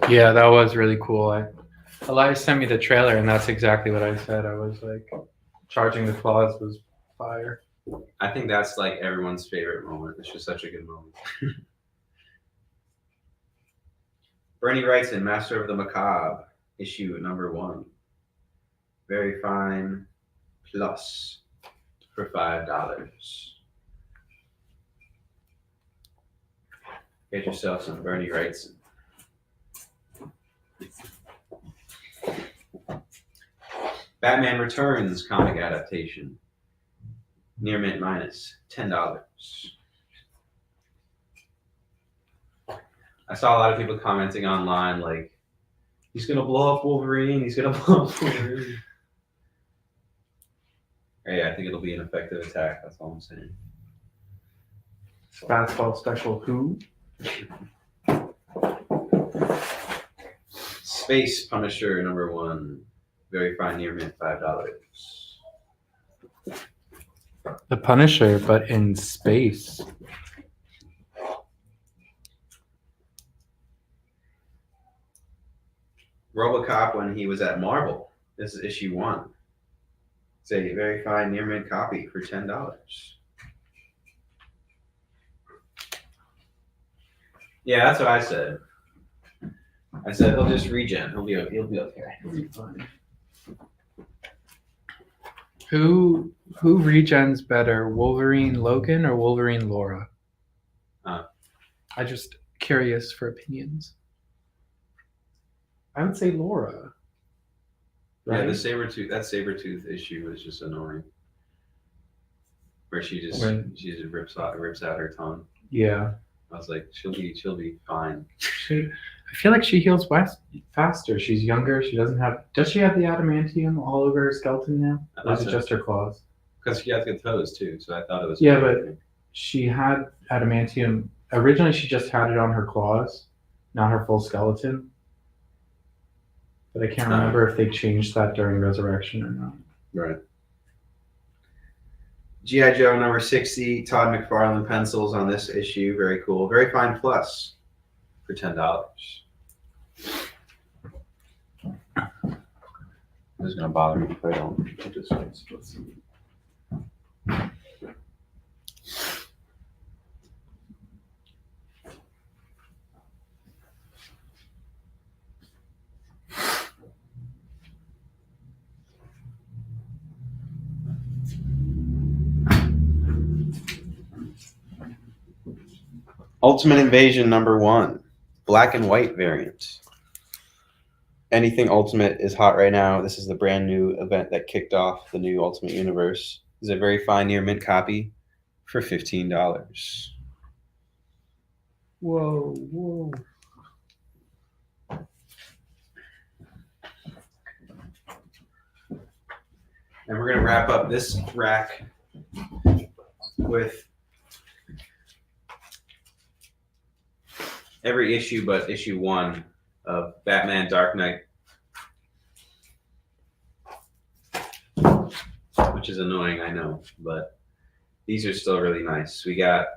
Yeah, that was really cool. Elias sent me the trailer, and that's exactly what I said. I was like, charging the claws was fire. I think that's like everyone's favorite moment. It's just such a good moment. Bernie Wrightson, Master of the Macabre, issue #1. Very fine plus for $5. Get yourself some Bernie Wrightson. Batman Returns comic adaptation. Near mint minus $10. I saw a lot of people commenting online like, he's gonna blow up Wolverine. He's gonna blow up Wolverine. Hey, I think it'll be an effective attack. That's all I'm saying. Fastball special who? Space Punisher #1. Very fine near mint $5. The Punisher, but in space. RoboCop when he was at Marvel. This is issue 1. It's a very fine near mint copy for $10. Yeah, that's what I said. I said he'll just regen. He'll be okay. He'll be fine. Who regens better, Wolverine Logan or Wolverine Laura? I just curious for opinions. I would say Laura. Yeah, Right? that Sabretooth issue was just annoying. Where she just rips out her tongue. Yeah. I was like, she'll be fine. I feel like she heals faster. She's younger. She doesn't have. Does she have the adamantium all over her skeleton now? Or is it just her claws? Because she has good toes too, so I thought it was. Yeah, but she had adamantium. Originally, she just had it on her claws, not her full skeleton. But I can't remember if they changed that during Resurrection or not. Right. G.I. Joe #60, Todd McFarlane pencils on this issue. Very cool. Very fine plus for $10. This is going to bother me if I don't. I'll just let's see. Ultimate Invasion #1, black and white variant. Anything Ultimate is hot right now. This is the brand new event that kicked off the new Ultimate Universe. This is a very fine near mint copy for $15. Whoa. And we're going to wrap up this rack with every issue but issue 1 of Batman Dark Knight, which is annoying, I know, but these are still really nice. We got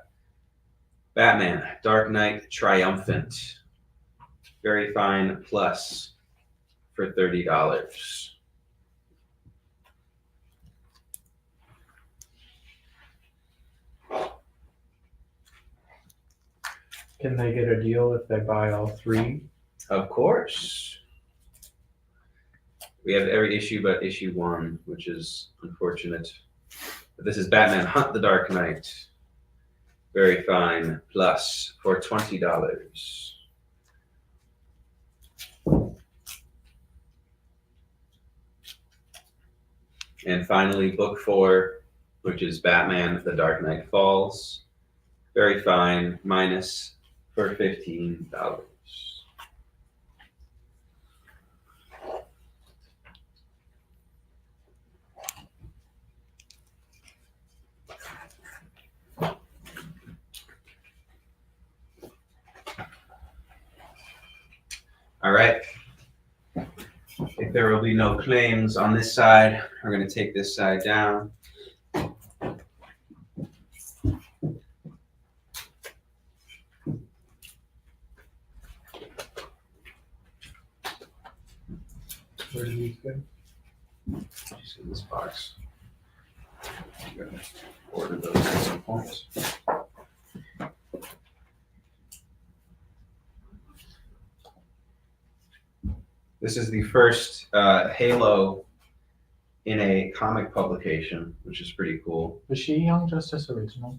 Batman Dark Knight Triumphant, very fine plus for $30. Can they get a deal if they buy all 3? Of course. We have every issue but issue 1, which is unfortunate. But this is Batman Hunt the Dark Knight. Very fine plus for $20. And finally, book 4, which is Batman The Dark Knight Falls. Very fine minus for $15. All right. If there will be no claims on this side, we're going to take this side down. Where do these go? Just in this box. I'm going to order those at some point. This is the first Halo in a comic publication, which is pretty cool. Was she Young Justice original?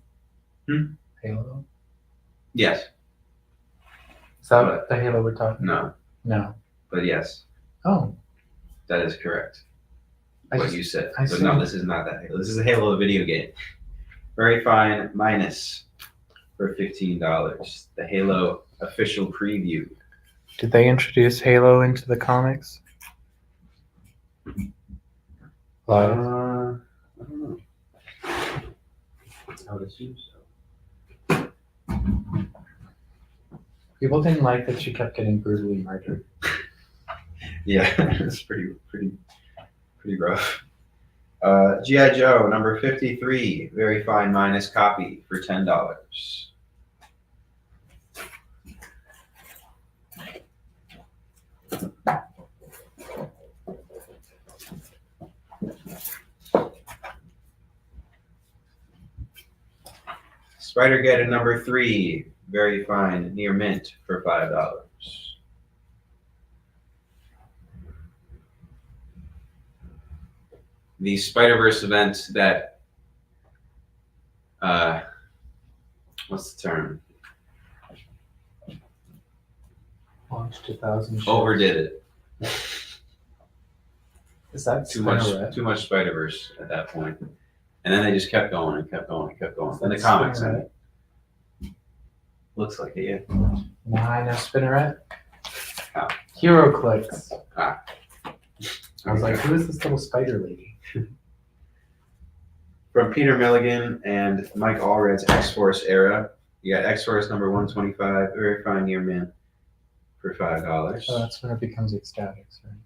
Halo? Yes. Is that the Halo we're talking No. about? No. But yes, Oh. that is correct. what you said. I But see. no, this is not that Halo. This is a Halo video game. Very fine minus for $15. The Halo official preview. Did they introduce Halo into the comics? I don't know. I would assume so. People didn't like that she kept getting brutally murdered. Yeah, it's pretty rough. G.I. Joe number 53, very fine minus copy for $10. Spider-Geddon number 3, very fine, near mint for $5. The Spider-Verse event that, what's the term? Launched 2,000 shows. Overdid it. Is that Too much Spider-Verse at that point. And then they just kept going and kept going and kept going. Then the comics ended. Looks like it, yeah. Nah, no Spinneret. Oh. Hero Clicks. Ah. I was like, who is this little spider lady? From Peter Milligan and Mike Allred's X-Force era, you got X-Force number 125, very fine near mint for $5. Oh, that's when it becomes ecstatics, right?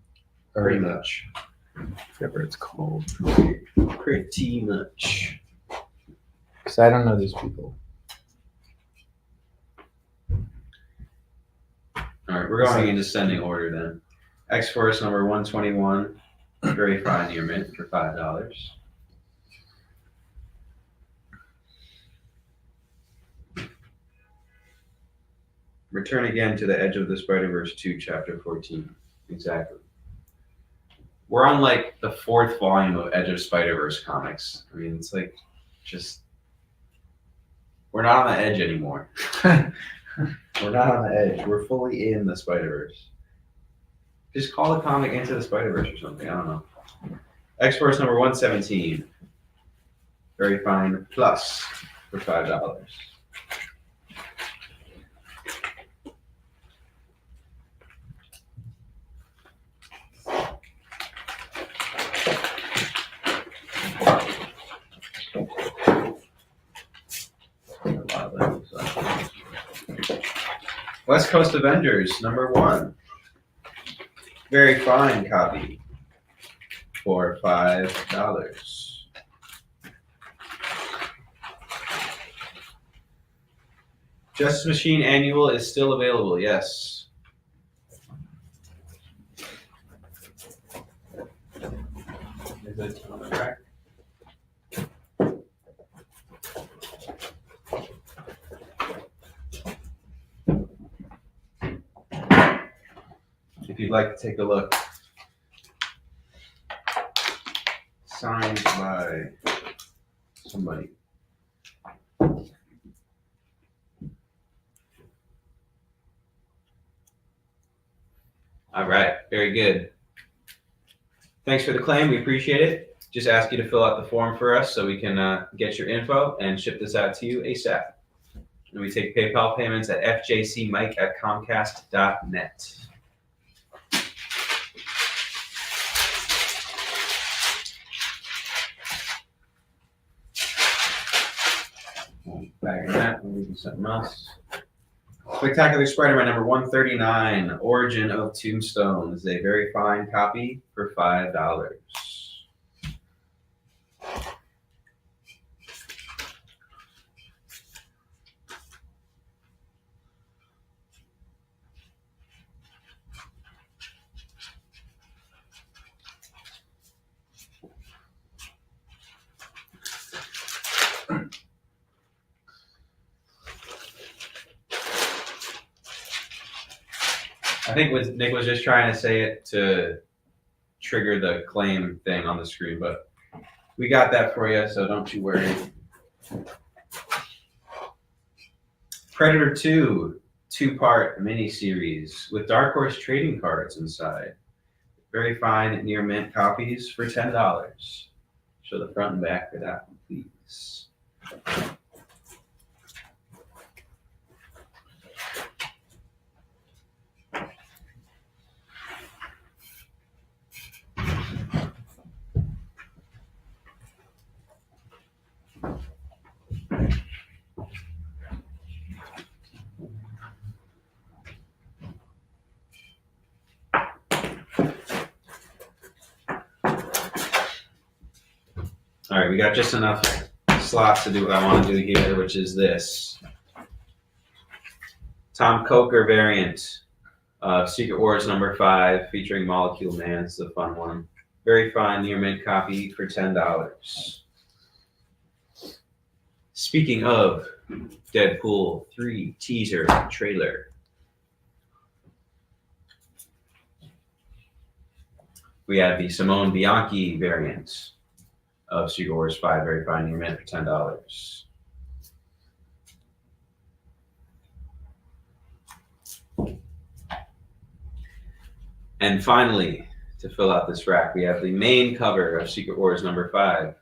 Or Pretty much. whatever it's called. Pretty much. Because I don't know these people. All right, we're going in descending order then. X-Force number 121, very fine near mint for $5. Return again to the Edge of the Spider-Verse 2, Chapter 14. Exactly. We're on like the 4th volume of Edge of Spider-Verse comics. I mean, it's like just we're not on the edge anymore. We're not on the edge. We're fully in the Spider-Verse. Just call the comic Into the Spider-Verse or something. I don't know. X-Force number 117. Very fine plus for $5. West Coast Avengers number 1. Very fine copy for $5. Justice Machine Annual is still available, yes. Is it on the rack? If you'd like to take a look. Signed by somebody. All right, very good. Thanks for the claim, we appreciate it. Just ask you to fill out the form for us so we can get your info and ship this out to you ASAP. And we take PayPal payments at fjcmike@comcast.net. Back in that, we'll do something else. Spectacular Spider-Man number 139, Origin of Tombstone, is a very fine copy for $5. I think Nick was just trying to say it to trigger the claim thing on the screen, but we got that for you, so don't you worry. Predator 2, 2-part miniseries with Dark Horse trading cards inside. very fine near mint copies for $10. Show the front and back for that one, please. All right, we got just enough slots to do what I want to do here, which is this. Tom Coker variant of Secret Wars #5 featuring Molecule Man. It's a fun one. Very fine near mint copy for $10. Speaking of Deadpool 3 teaser trailer, we have the Simone Bianchi variant of Secret Wars 5, very fine near mint for $10. And finally, to fill out this rack, we have the main cover of Secret Wars #5,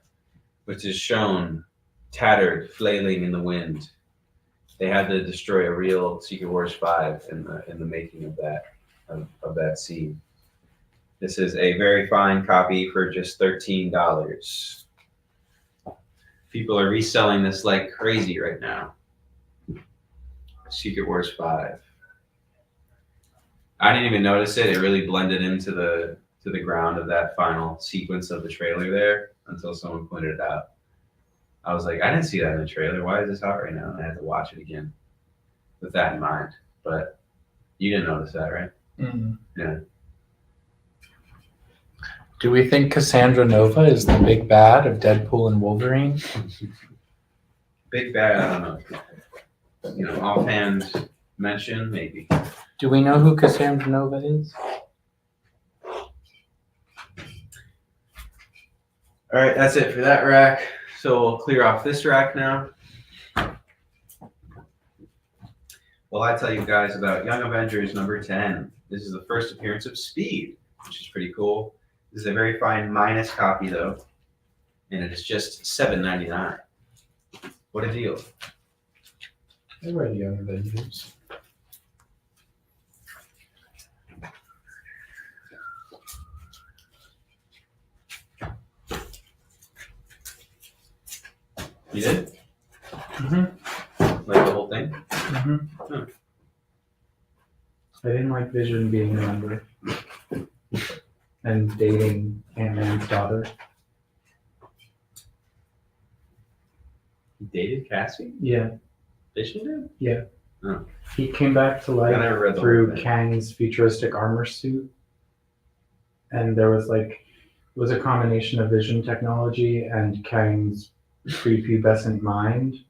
which is shown tattered, flailing in the wind. They had to destroy a real Secret Wars 5 in the making of that scene. This is a very fine copy for just $13. People are reselling this like crazy right now. Secret Wars 5. I didn't even notice it. It really blended into the ground of that final sequence of the trailer there until someone pointed it out. I was like, I didn't see that in the trailer. Why is this out right now? And I had to watch it again with that in mind. But you didn't notice that, right? Mm-hmm. Yeah. Do we think Cassandra Nova is the big bad of Deadpool and Wolverine? Big bad, I don't know. Offhand mention, maybe. Do we know who Cassandra Nova is? All right, that's it for that rack. So we'll clear off this rack now. Well, I tell you guys about Young Avengers #10. This is the first appearance of Speed, which is pretty cool. This is a very fine minus copy, though, and it is just $7.99. What a deal. I read Young Avengers. You did? Mm-hmm. Like the whole thing? Mm-hmm. Hmm. I didn't like Vision being a member and dating Ant-Man's daughter. You dated Cassie? Yeah. Vision did? Yeah. Oh. He came back to I never read life the through whole thing. Kang's futuristic armor suit. And there was it was a combination of Vision technology and Kang's prepubescent mind.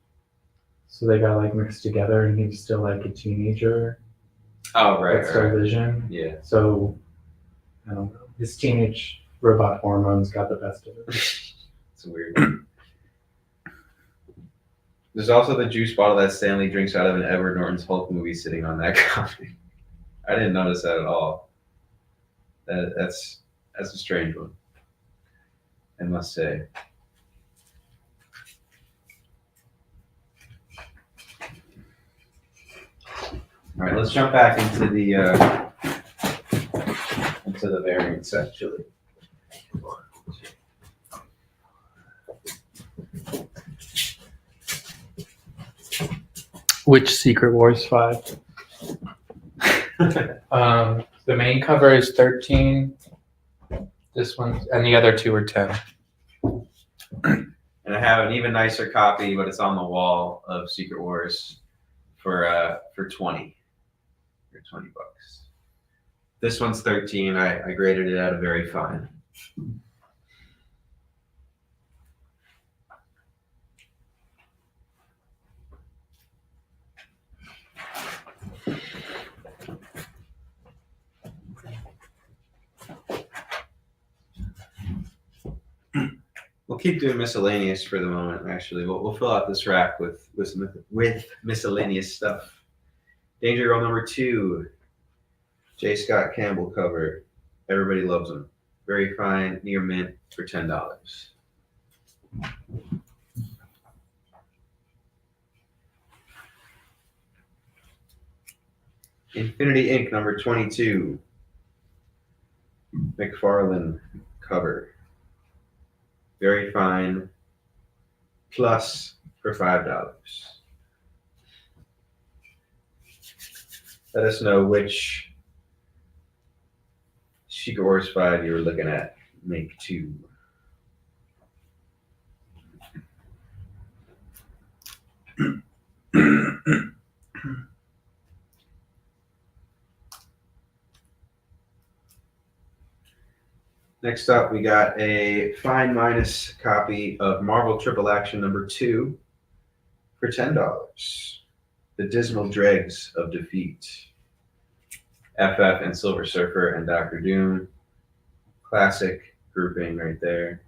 So they got mixed together and he was still a teenager. Oh, right. But still Vision. Yeah. So, I don't know. His teenage robot hormones got the best of it. It's a weird one. There's also the juice bottle that Stanley drinks out of in Edward Norton's Hulk movie sitting on that copy. I didn't notice that at all. That's a strange one, I must say. All right, let's jump back into the variants actually. Which Secret Wars 5? The main cover is 13. This one and the other two are 10. And I have an even nicer copy, but it's on the wall of Secret Wars for 20. For $20. This one's 13. I graded it out a very fine. We'll keep doing miscellaneous for the moment, actually. We'll fill out this rack with miscellaneous stuff. Danger Girl #2, J. Scott Campbell cover. Everybody loves them. Very fine, near mint for $10. Infinity Ink number 22. McFarlane cover. Very fine, plus for $5. Let us know which Secret Wars 5 you're looking at. Make 2. Next up, we got a fine minus copy of Marvel Triple Action number 2 for $10. The Dismal Dregs of Defeat. FF and Silver Surfer and Doctor Doom. Classic grouping right there.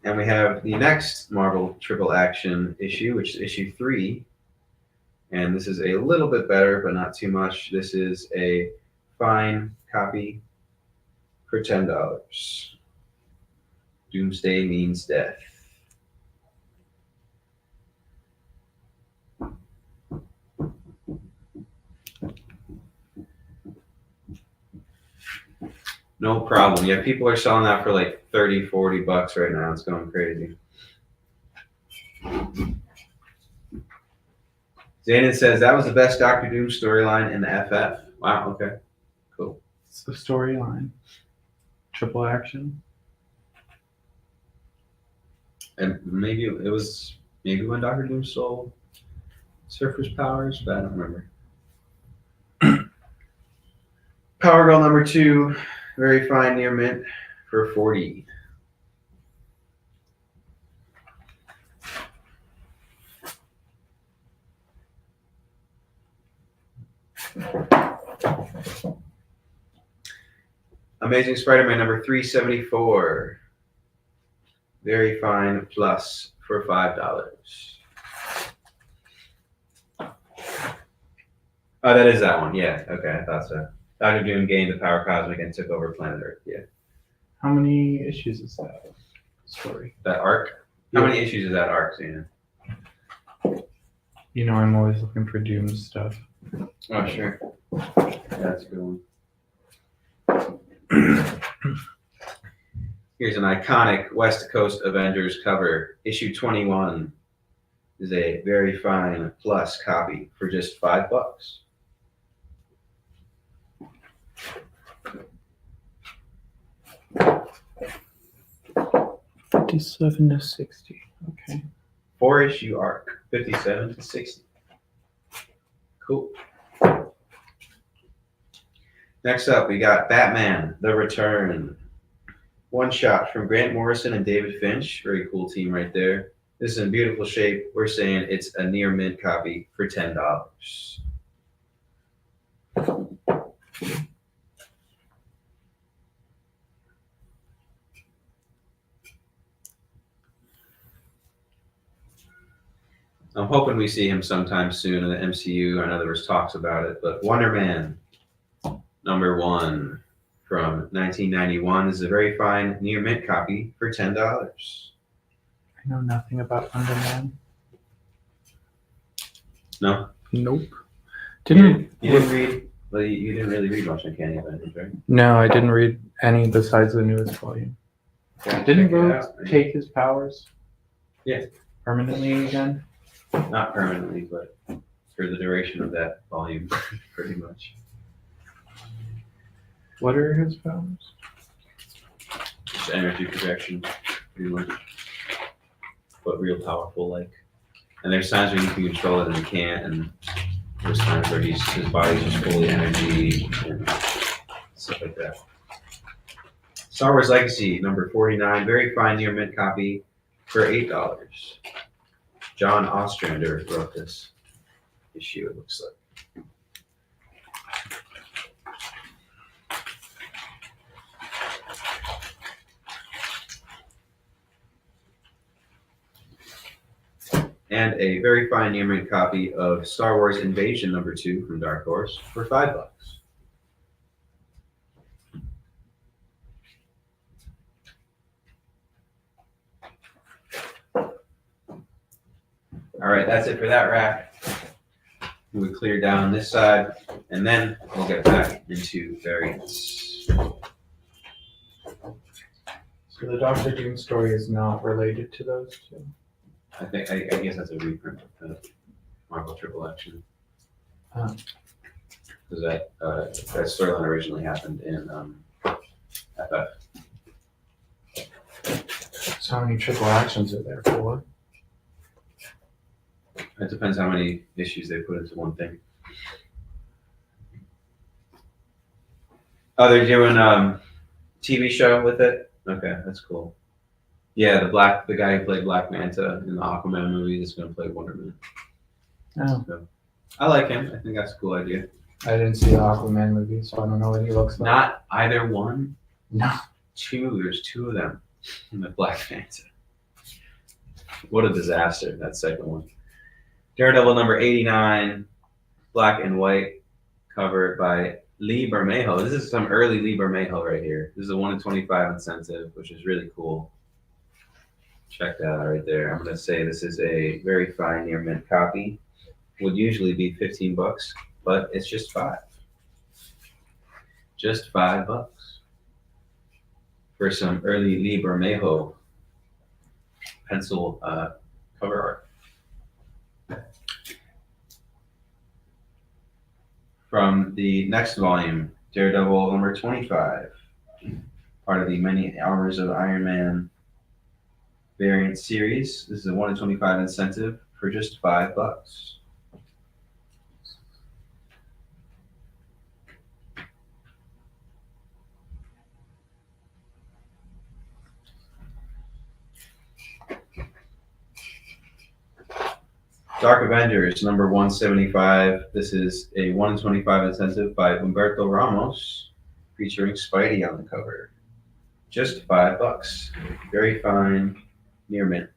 And we have the next Marvel Triple Action issue, which is issue 3. And this is a little bit better, but not too much. This is a fine copy for $10. Doomsday Means Death. No problem. Yeah, people are selling that for like 30, 40 bucks right now. It's going crazy. Zanin says that was the best Doctor Doom storyline in the FF. Wow, okay. Cool. It's the storyline. Triple Action. And maybe it was when Doctor Doom stole Surfer's powers, but I don't remember. Power Girl number 2, very fine near mint for $40. Amazing Spider-Man number 374. Very fine plus for $5. Oh, that is that one. Yeah. Okay, I thought so. Doctor Doom gained the power cosmic and took over planet Earth. Yeah. How many issues is that story? That arc? How many issues is that arc, Zena? You know, I'm always looking for Doom stuff. Oh, sure. Yeah, that's a good one. Here's an iconic West Coast Avengers cover. Issue 21 is a very fine plus copy for just $5. 57 to 60. Okay. 4-issue arc, 57 to 60. Cool. Next up, we got Batman: The Return. One shot from Grant Morrison and David Finch. Very cool team right there. This is in beautiful shape. We're saying it's a near mint copy for $10. I'm hoping we see him sometime soon in the MCU. I know there was talks about it, but Wonder Man number 1 from 1991 is a very fine near mint copy for $10. I know nothing about Wonder Man. No? Nope. You didn't read? Well, you didn't really read much Uncanny Avengers, right? No, I didn't read any besides the newest volume. Yeah, Didn't check it Rhodes out. take his powers? Yeah. Permanently again? Not permanently, but for the duration of that volume, pretty much. What are his powers? Just energy projection, pretty much. But real powerful, like. And there's times where you can control it and you can't, and there's times where his body's just fully energy and stuff like that. Star Wars Legacy, number 49, very fine near mint copy for $8. John Ostrander wrote this issue, it looks like. and a very fine near mint copy of Star Wars Invasion #2 from Dark Horse for $5. All right, that's it for that rack. We clear down this side, and then we'll get back into variants. So the Doctor Doom story is not related to those two. I guess that's a reprint of the Marvel Triple Action. Oh. Because that storyline originally happened in FF. So how many triple actions are there for? It depends how many issues they put into one thing. Oh, they're doing TV show with it? Okay, that's cool. Yeah, the guy who played Black Manta in the Aquaman movie is going to play Wonder Man. Oh. So, I like him. I think that's a cool idea. I didn't see the Aquaman movie, so I don't know what he looks like. Not either one. No. There's two of them in the Black Manta. What a disaster, that second one. Daredevil #89, black and white, cover by Lee Bermejo. This is some early Lee Bermejo right here. This is a 1 in 25 incentive, which is really cool. Check that out right there. I'm going to say this is a very fine near mint copy. Would usually be $15, but it's just $5. Just $5 for some early Lee Bermejo pencil cover art. From the next volume, Daredevil #25, part of the Many Armors of Iron Man variant series. This is a 1 in 25 incentive for just $5. Dark Avengers #175. This is a 1 in 25 incentive by Humberto Ramos, featuring Spidey on the cover. Just $5. Very fine, near mint.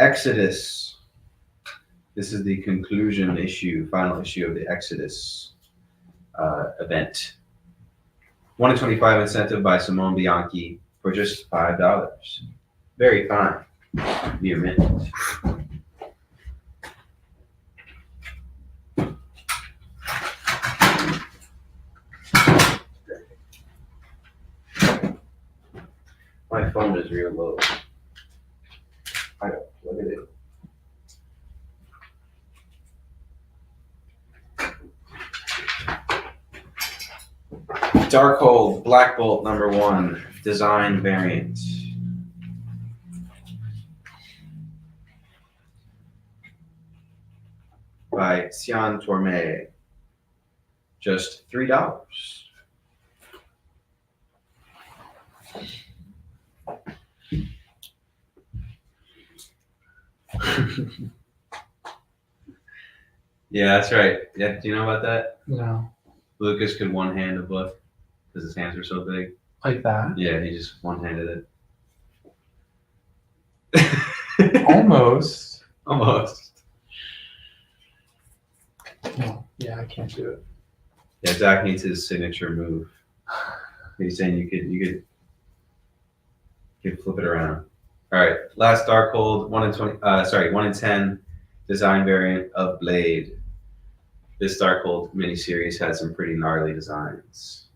Exodus. This is the conclusion issue, final issue of the Exodus event. 1 in 25 incentive by Simone Bianchi for just $5. Very fine. Near mint. My phone is real low. I don't look at it. Darkhold Black Bolt #1 design variant. By Xian Torme. Just $3. Yeah, that's right. Yeah, do you know about that? No. Lucas could one-hand a book because his hands were so big. Like that? Yeah, he just one-handed it. Almost. Almost. No. Yeah, I can't do it. Yeah, Zach needs his signature move. He's saying you could flip it around. All right, last Darkhold 1 in 10 design variant of Blade. This Darkhold miniseries had some pretty gnarly designs.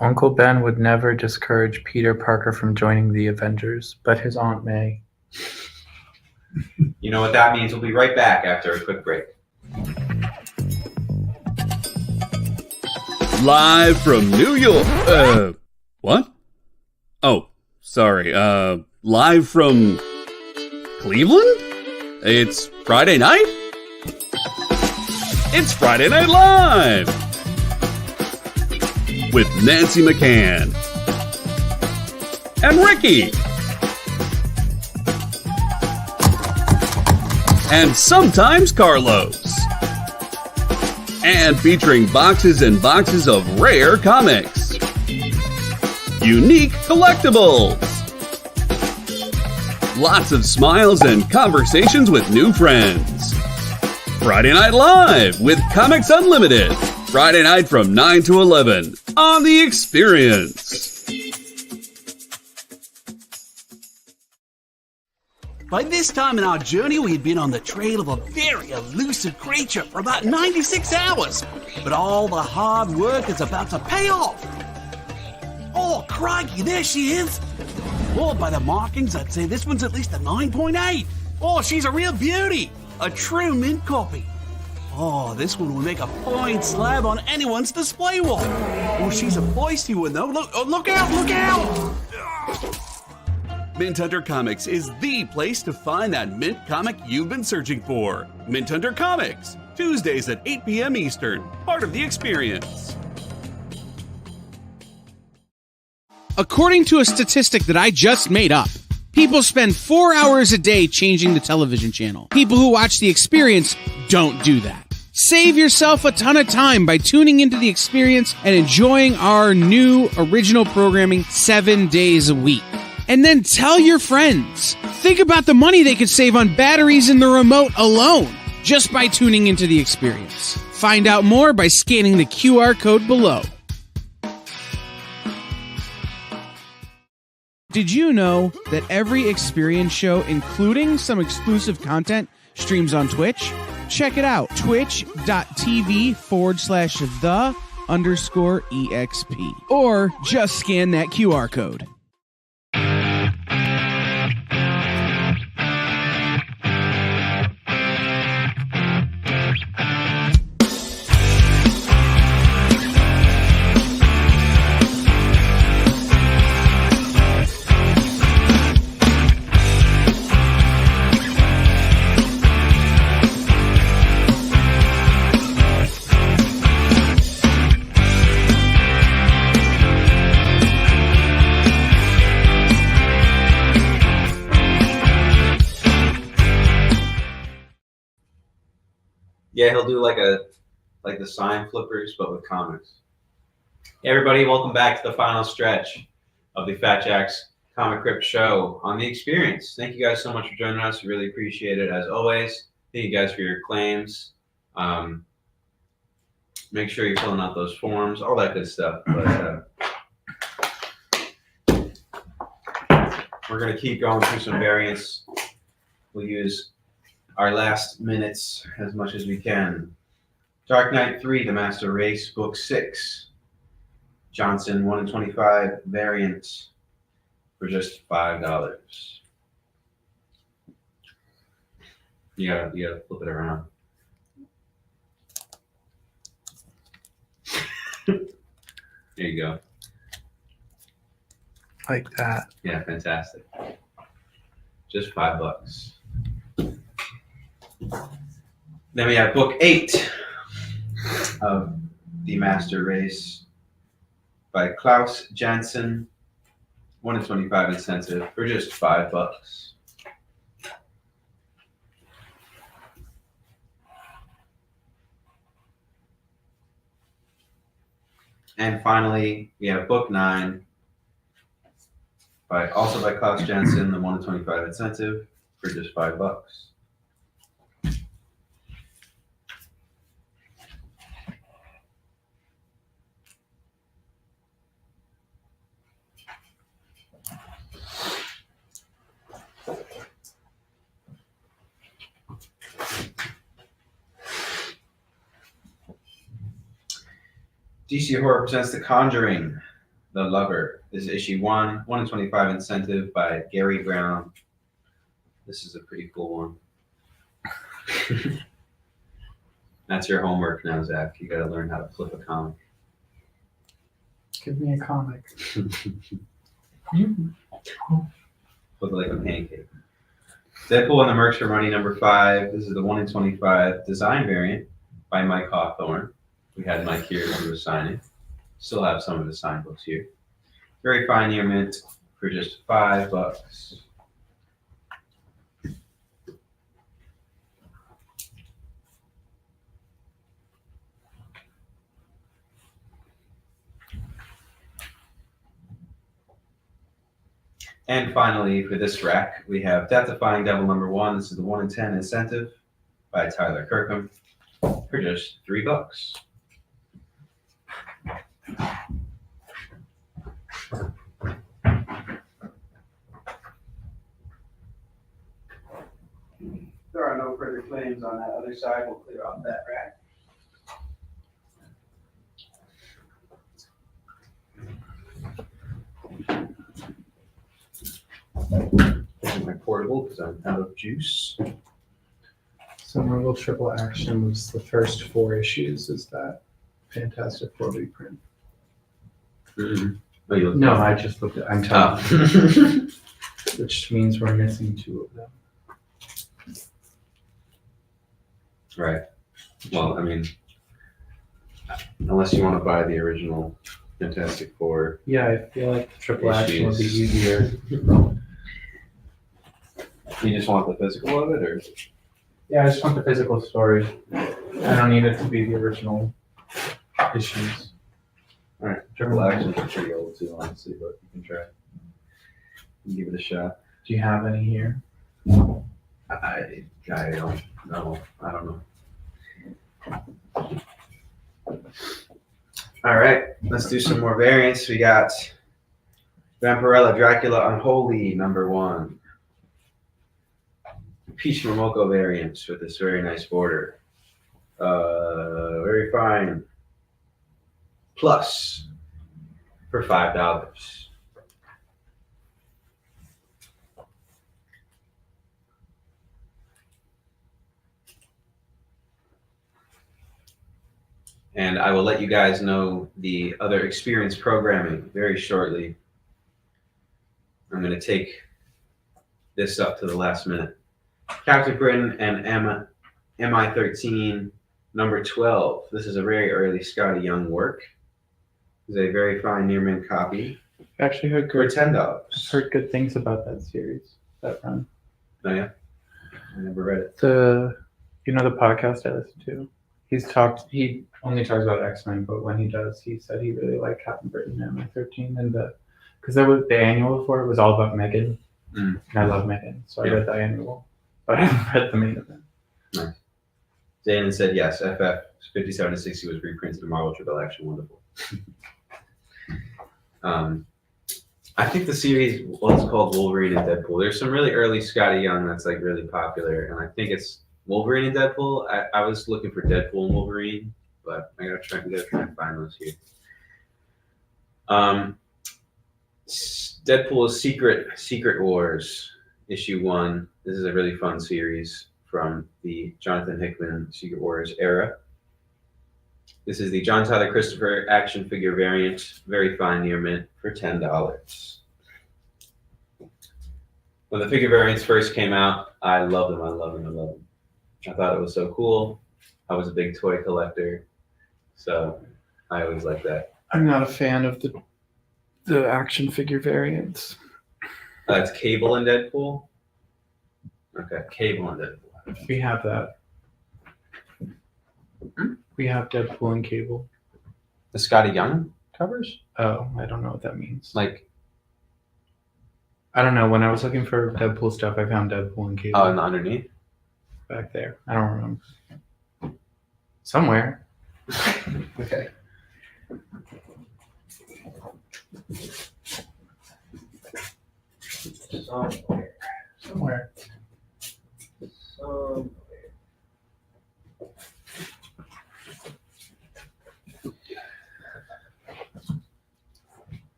Uncle Ben would never discourage Peter Parker from joining the Avengers, but his Aunt May. You know what that means? We'll be right back after a quick break. Live from New York. What? Oh, sorry. Live from Cleveland? It's Friday night? It's Friday Night Live! With Nancy McCann. And Ricky. and sometimes Carlos. And featuring boxes and boxes of rare comics. Unique collectibles. Lots of smiles and conversations with new friends. Friday Night Live with Comics Unlimited. Friday night from 9 to 11 on The Experience. By this time in our journey, we had been on the trail of a very elusive creature for about 96 hours. But all the hard work is about to pay off. Oh, crikey, there she is. Oh, by the markings, I'd say this one's at least a 9.8. Oh, she's a real beauty. A true mint copy. Oh, this one will make a fine slab on anyone's display wall. Oh, she's a feisty one, though. Look out, look out! Mint Hunter Comics is the place to find that mint comic you've been searching for. Mint Hunter Comics, Tuesdays at 8 p.m. Eastern, part of The Experience. According to a statistic that I just made up, people spend 4 hours a day changing the television channel. People who watch The Experience don't do that. Save yourself a ton of time by tuning into The Experience and enjoying our new original programming 7 days a week. And then tell your friends. Think about the money they could save on batteries in the remote alone just by tuning into The Experience. Find out more by scanning the QR code below. Did you know that every Experience show, including some exclusive content, streams on Twitch? Check it out, twitch.tv/the_EXP. Or just scan that QR code. Yeah, he'll do like the sign flippers, but with comics. Hey everybody, welcome back to the final stretch of the Fat Jack's Comicrypt show on The Experience. Thank you guys so much for joining us. We really appreciate it as always. Thank you guys for your claims. Make sure you're filling out those forms, all that good stuff. But we're gonna keep going through some variants. We'll use our last minutes as much as we can. Dark Knight 3, The Master Race, Book 6. Johnson 1 in 25 variant for just $5. You gotta flip it around. There you go. Like that. Yeah, fantastic. Just $5. Then we have book 8 of The Master Race by Klaus Janson, 1 in 25 incentive for just $5. And finally, we have book 9 also by Klaus Janson, the 1 in 25 incentive for just $5. DC Horror presents The Conjuring, The Lover. This is issue 1 in 25 incentive by Gary Brown. This is a pretty cool one. That's your homework now, Zach. You got to learn how to flip a comic. Give me a comic. Flip it like a pancake. Deadpool and the Mercs for Money number 5. This is the 1 in 25 design variant by Mike Hawthorne. We had Mike here who was signing. Still have some of his signed books here. Very fine near mint for just $5. And finally, for this rack, we have Death Defying Devil number 1. This is the 1 in 10 incentive by Tyler Kirkham for just $3. There are no further claims on that other side. We'll clear off that rack. This is my portable because I'm out of juice. So Marvel Triple Action was the first 4 issues. Is that Fantastic Four reprint? Mm-hmm. Oh, you look No, I just looked at. I'm telling you, which means we're missing 2 of them. Right. Well, I mean, unless you want to buy the original Fantastic Four. Yeah, I feel like the Triple Action would be Issues. easier. You just want the physical of it, or? Yeah, I just want the physical story. I don't need it to be the original issues. All right. Triple Actions are pretty old too, honestly, but you can try. You can give it a shot. Do you have any here? I don't know. I don't know. All right, let's do some more variants. We got Vampirella Dracula Unholy number 1. Peach Momoko variants with this very nice border. Very fine. Plus for $5. And I will let you guys know the other experience programming very shortly. I'm going to take this up to the last minute. Captain Britain and MI13, number 12. This is a very early Scotty Young work. This is a very fine near mint copy I actually heard for good, $10. heard good things about that series, that run. Oh, yeah? I never read it. The podcast I listen to. He only talks about X-Men, but when he does, he said he really liked Captain Britain and MI13, and because there was the annual for it was all about Megan, and I love Megan, so I read the annual, but I haven't read the main event. Nice. Zanin said yes. FF 57 to 60 was reprinted in Marvel Triple Action. Wonderful. I think the series was called Wolverine and Deadpool. There's some really early Scotty Young that's like really popular, and I think it's Wolverine and Deadpool. I was looking for Deadpool and Wolverine, but we gotta try and find those here. Deadpool's Secret Wars, issue 1. This is a really fun series from the Jonathan Hickman Secret Wars era. This is the John Tyler Christopher action figure variant, very fine near mint for $10. When the figure variants first came out, I loved them. I thought it was so cool. I was a big toy collector, so I always liked that. I'm not a fan of the action figure variants. That's Cable and Deadpool. Okay, Cable and Deadpool. We have that. We have Deadpool and Cable. The Scotty Young covers? Oh, I don't know what that means. Like, I don't know. When I was looking for Deadpool stuff, I found Deadpool and Cable oh, and underneath? back there. I don't remember. Somewhere. Okay. Somewhere.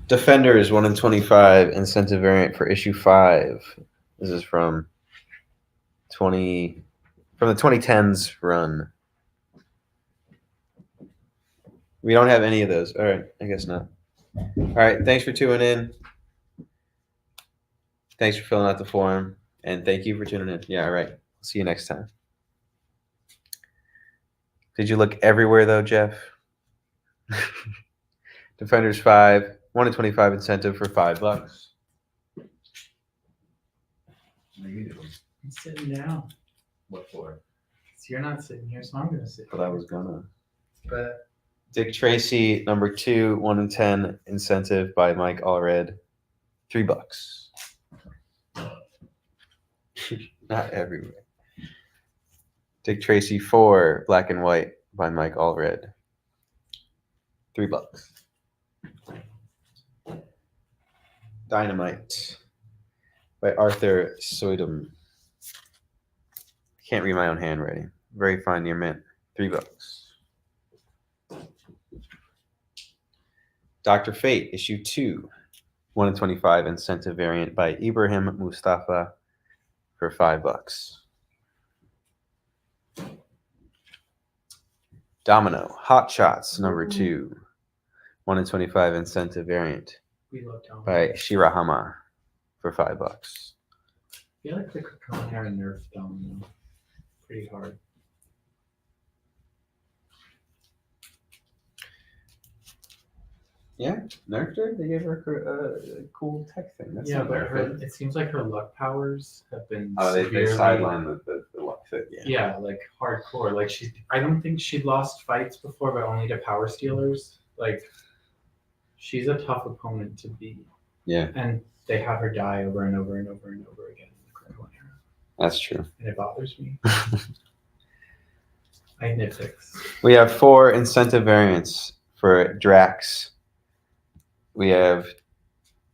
Defenders 1 in 25 incentive variant for issue 5. This is from the 2010s run. We don't have any of those. All right, I guess not. All right, thanks for tuning in. Thanks for filling out the form, and thank you for tuning in. Yeah, all right. See you next time. Did you look everywhere though, Jeff? Defenders 5, 1 in 25 incentive for $5. What are you doing? I'm sitting down. What for? So you're not sitting here, so I'm going to sit. But I was gonna. But Dick Tracy, number 2, 1 in 10 incentive by Mike Allred $3. Not everywhere. Dick Tracy 4, Black and White by Mike Allred. $3. Dynamite by Arthur Soydom. Can't read my own handwriting. Very fine near mint. $3. Dr. Fate, issue 2, 1 in 25 incentive variant by Ibrahim Mustafa for $5. Domino, Hot Shots, number 2, 1 in 25 incentive variant We love Tom. by Shirahama for $5. I feel like the Kakone nerf Domino pretty hard. Yeah, nerfed her. They gave her a cool tech thing. That's Yeah, not but nerfed. it seems like her luck powers have been They severely, sidelined the luck thing. yeah, like hardcore. Like I don't think she'd lost fights before, but only to power stealers. Like she's a tough opponent to beat. Yeah, And they have her die over and over and over and over again in the Critical era. that's true. And it bothers me. I nitpicks. We have 4 incentive variants for Drax. We have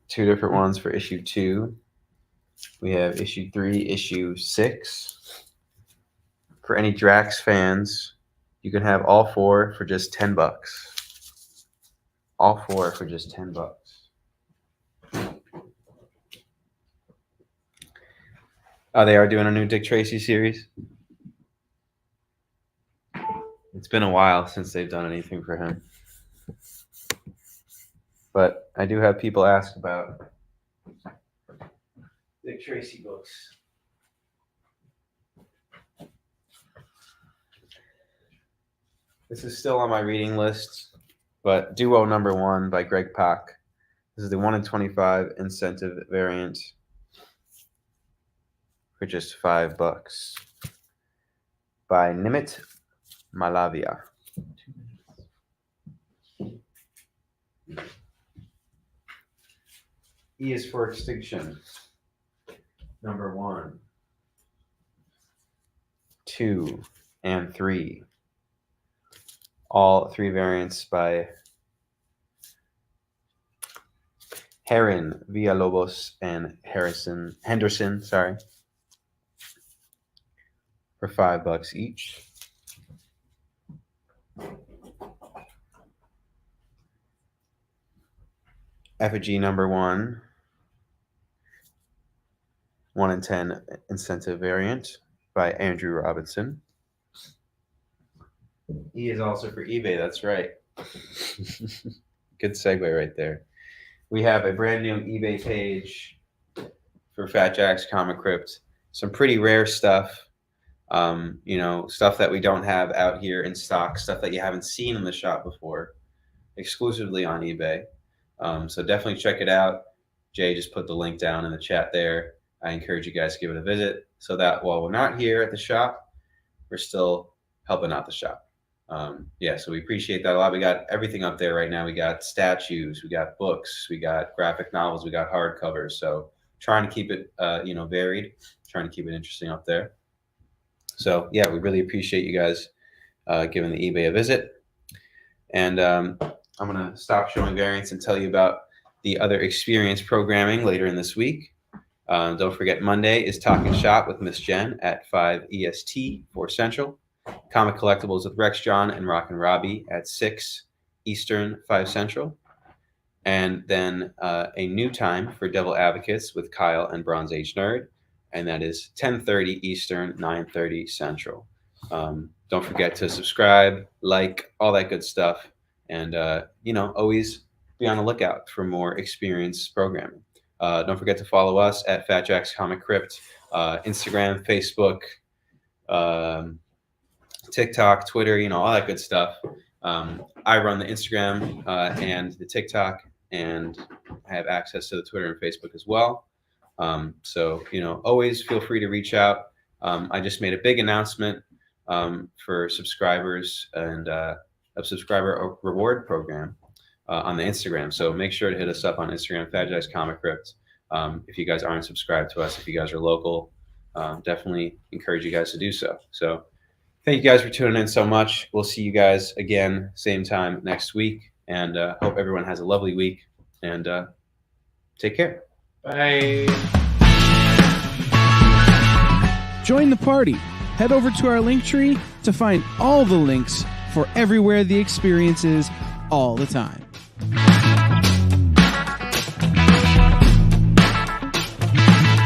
2 different ones for issue 2. We have issue 3, issue 6. For any Drax fans, you can have all 4 for just $10. All 4 for just $10. Oh, they are doing a new Dick Tracy series. It's been a while since they've done anything for him. But I do have people ask about Dick Tracy books. This is still on my reading list, but Duo number 1 by Greg Pak. This is the 1 in 25 incentive variant for just $5 by Nimit Malavia. 2 minutes. E is for Extinction. Number 1, 2, and 3. All 3 variants by Heron, Villalobos, and Henderson, for $5 each. Effigy number 1, 1 in 10 incentive variant by Andrew Robinson. E is also for eBay, that's right. Good segue right there. We have a brand new eBay page for Fat Jack's Comicrypt. Some pretty rare stuff. Stuff that we don't have out here in stock, stuff that you haven't seen in the shop before, exclusively on eBay. So definitely check it out. Jay just put the link down in the chat there. I encourage you guys to give it a visit so that while we're not here at the shop, we're still helping out the shop. So we appreciate that a lot. We got everything up there right now. We got statues, we got books, we got graphic novels, we got hardcovers. So trying to keep it, varied, trying to keep it interesting up there. So yeah, we really appreciate you guys giving the eBay a visit. And I'm going to stop showing variants and tell you about the other experience programming later in this week. Don't forget, Monday is Talking Shop with Miss Jen at 5 EST, 4 Central. Comic Collectibles with Rex John and Rockin' Robbie at 6 Eastern, 5 Central. And then a new time for Devil Advocates with Kyle and Bronze Age Nerd. And that is 10:30 Eastern, 9:30 Central. Don't forget to subscribe, like, all that good stuff. And, always be on the lookout for more experience programming. Don't forget to follow us at Fat Jack's Comicrypt, Instagram, Facebook, TikTok, Twitter, all that good stuff. I run the Instagram and the TikTok, and I have access to the Twitter and Facebook as well. So always feel free to reach out. I just made a big announcement for subscribers and a subscriber reward program on the Instagram. So make sure to hit us up on Instagram, Fat Jack's Comicrypt. If you guys aren't subscribed to us, if you guys are local, definitely encourage you guys to do so. So thank you guys for tuning in so much. We'll see you guys again, same time next week. And hope everyone has a lovely week. And take care. Bye. Join the party. Head over to our link tree to find all the links for everywhere the experience is all the time.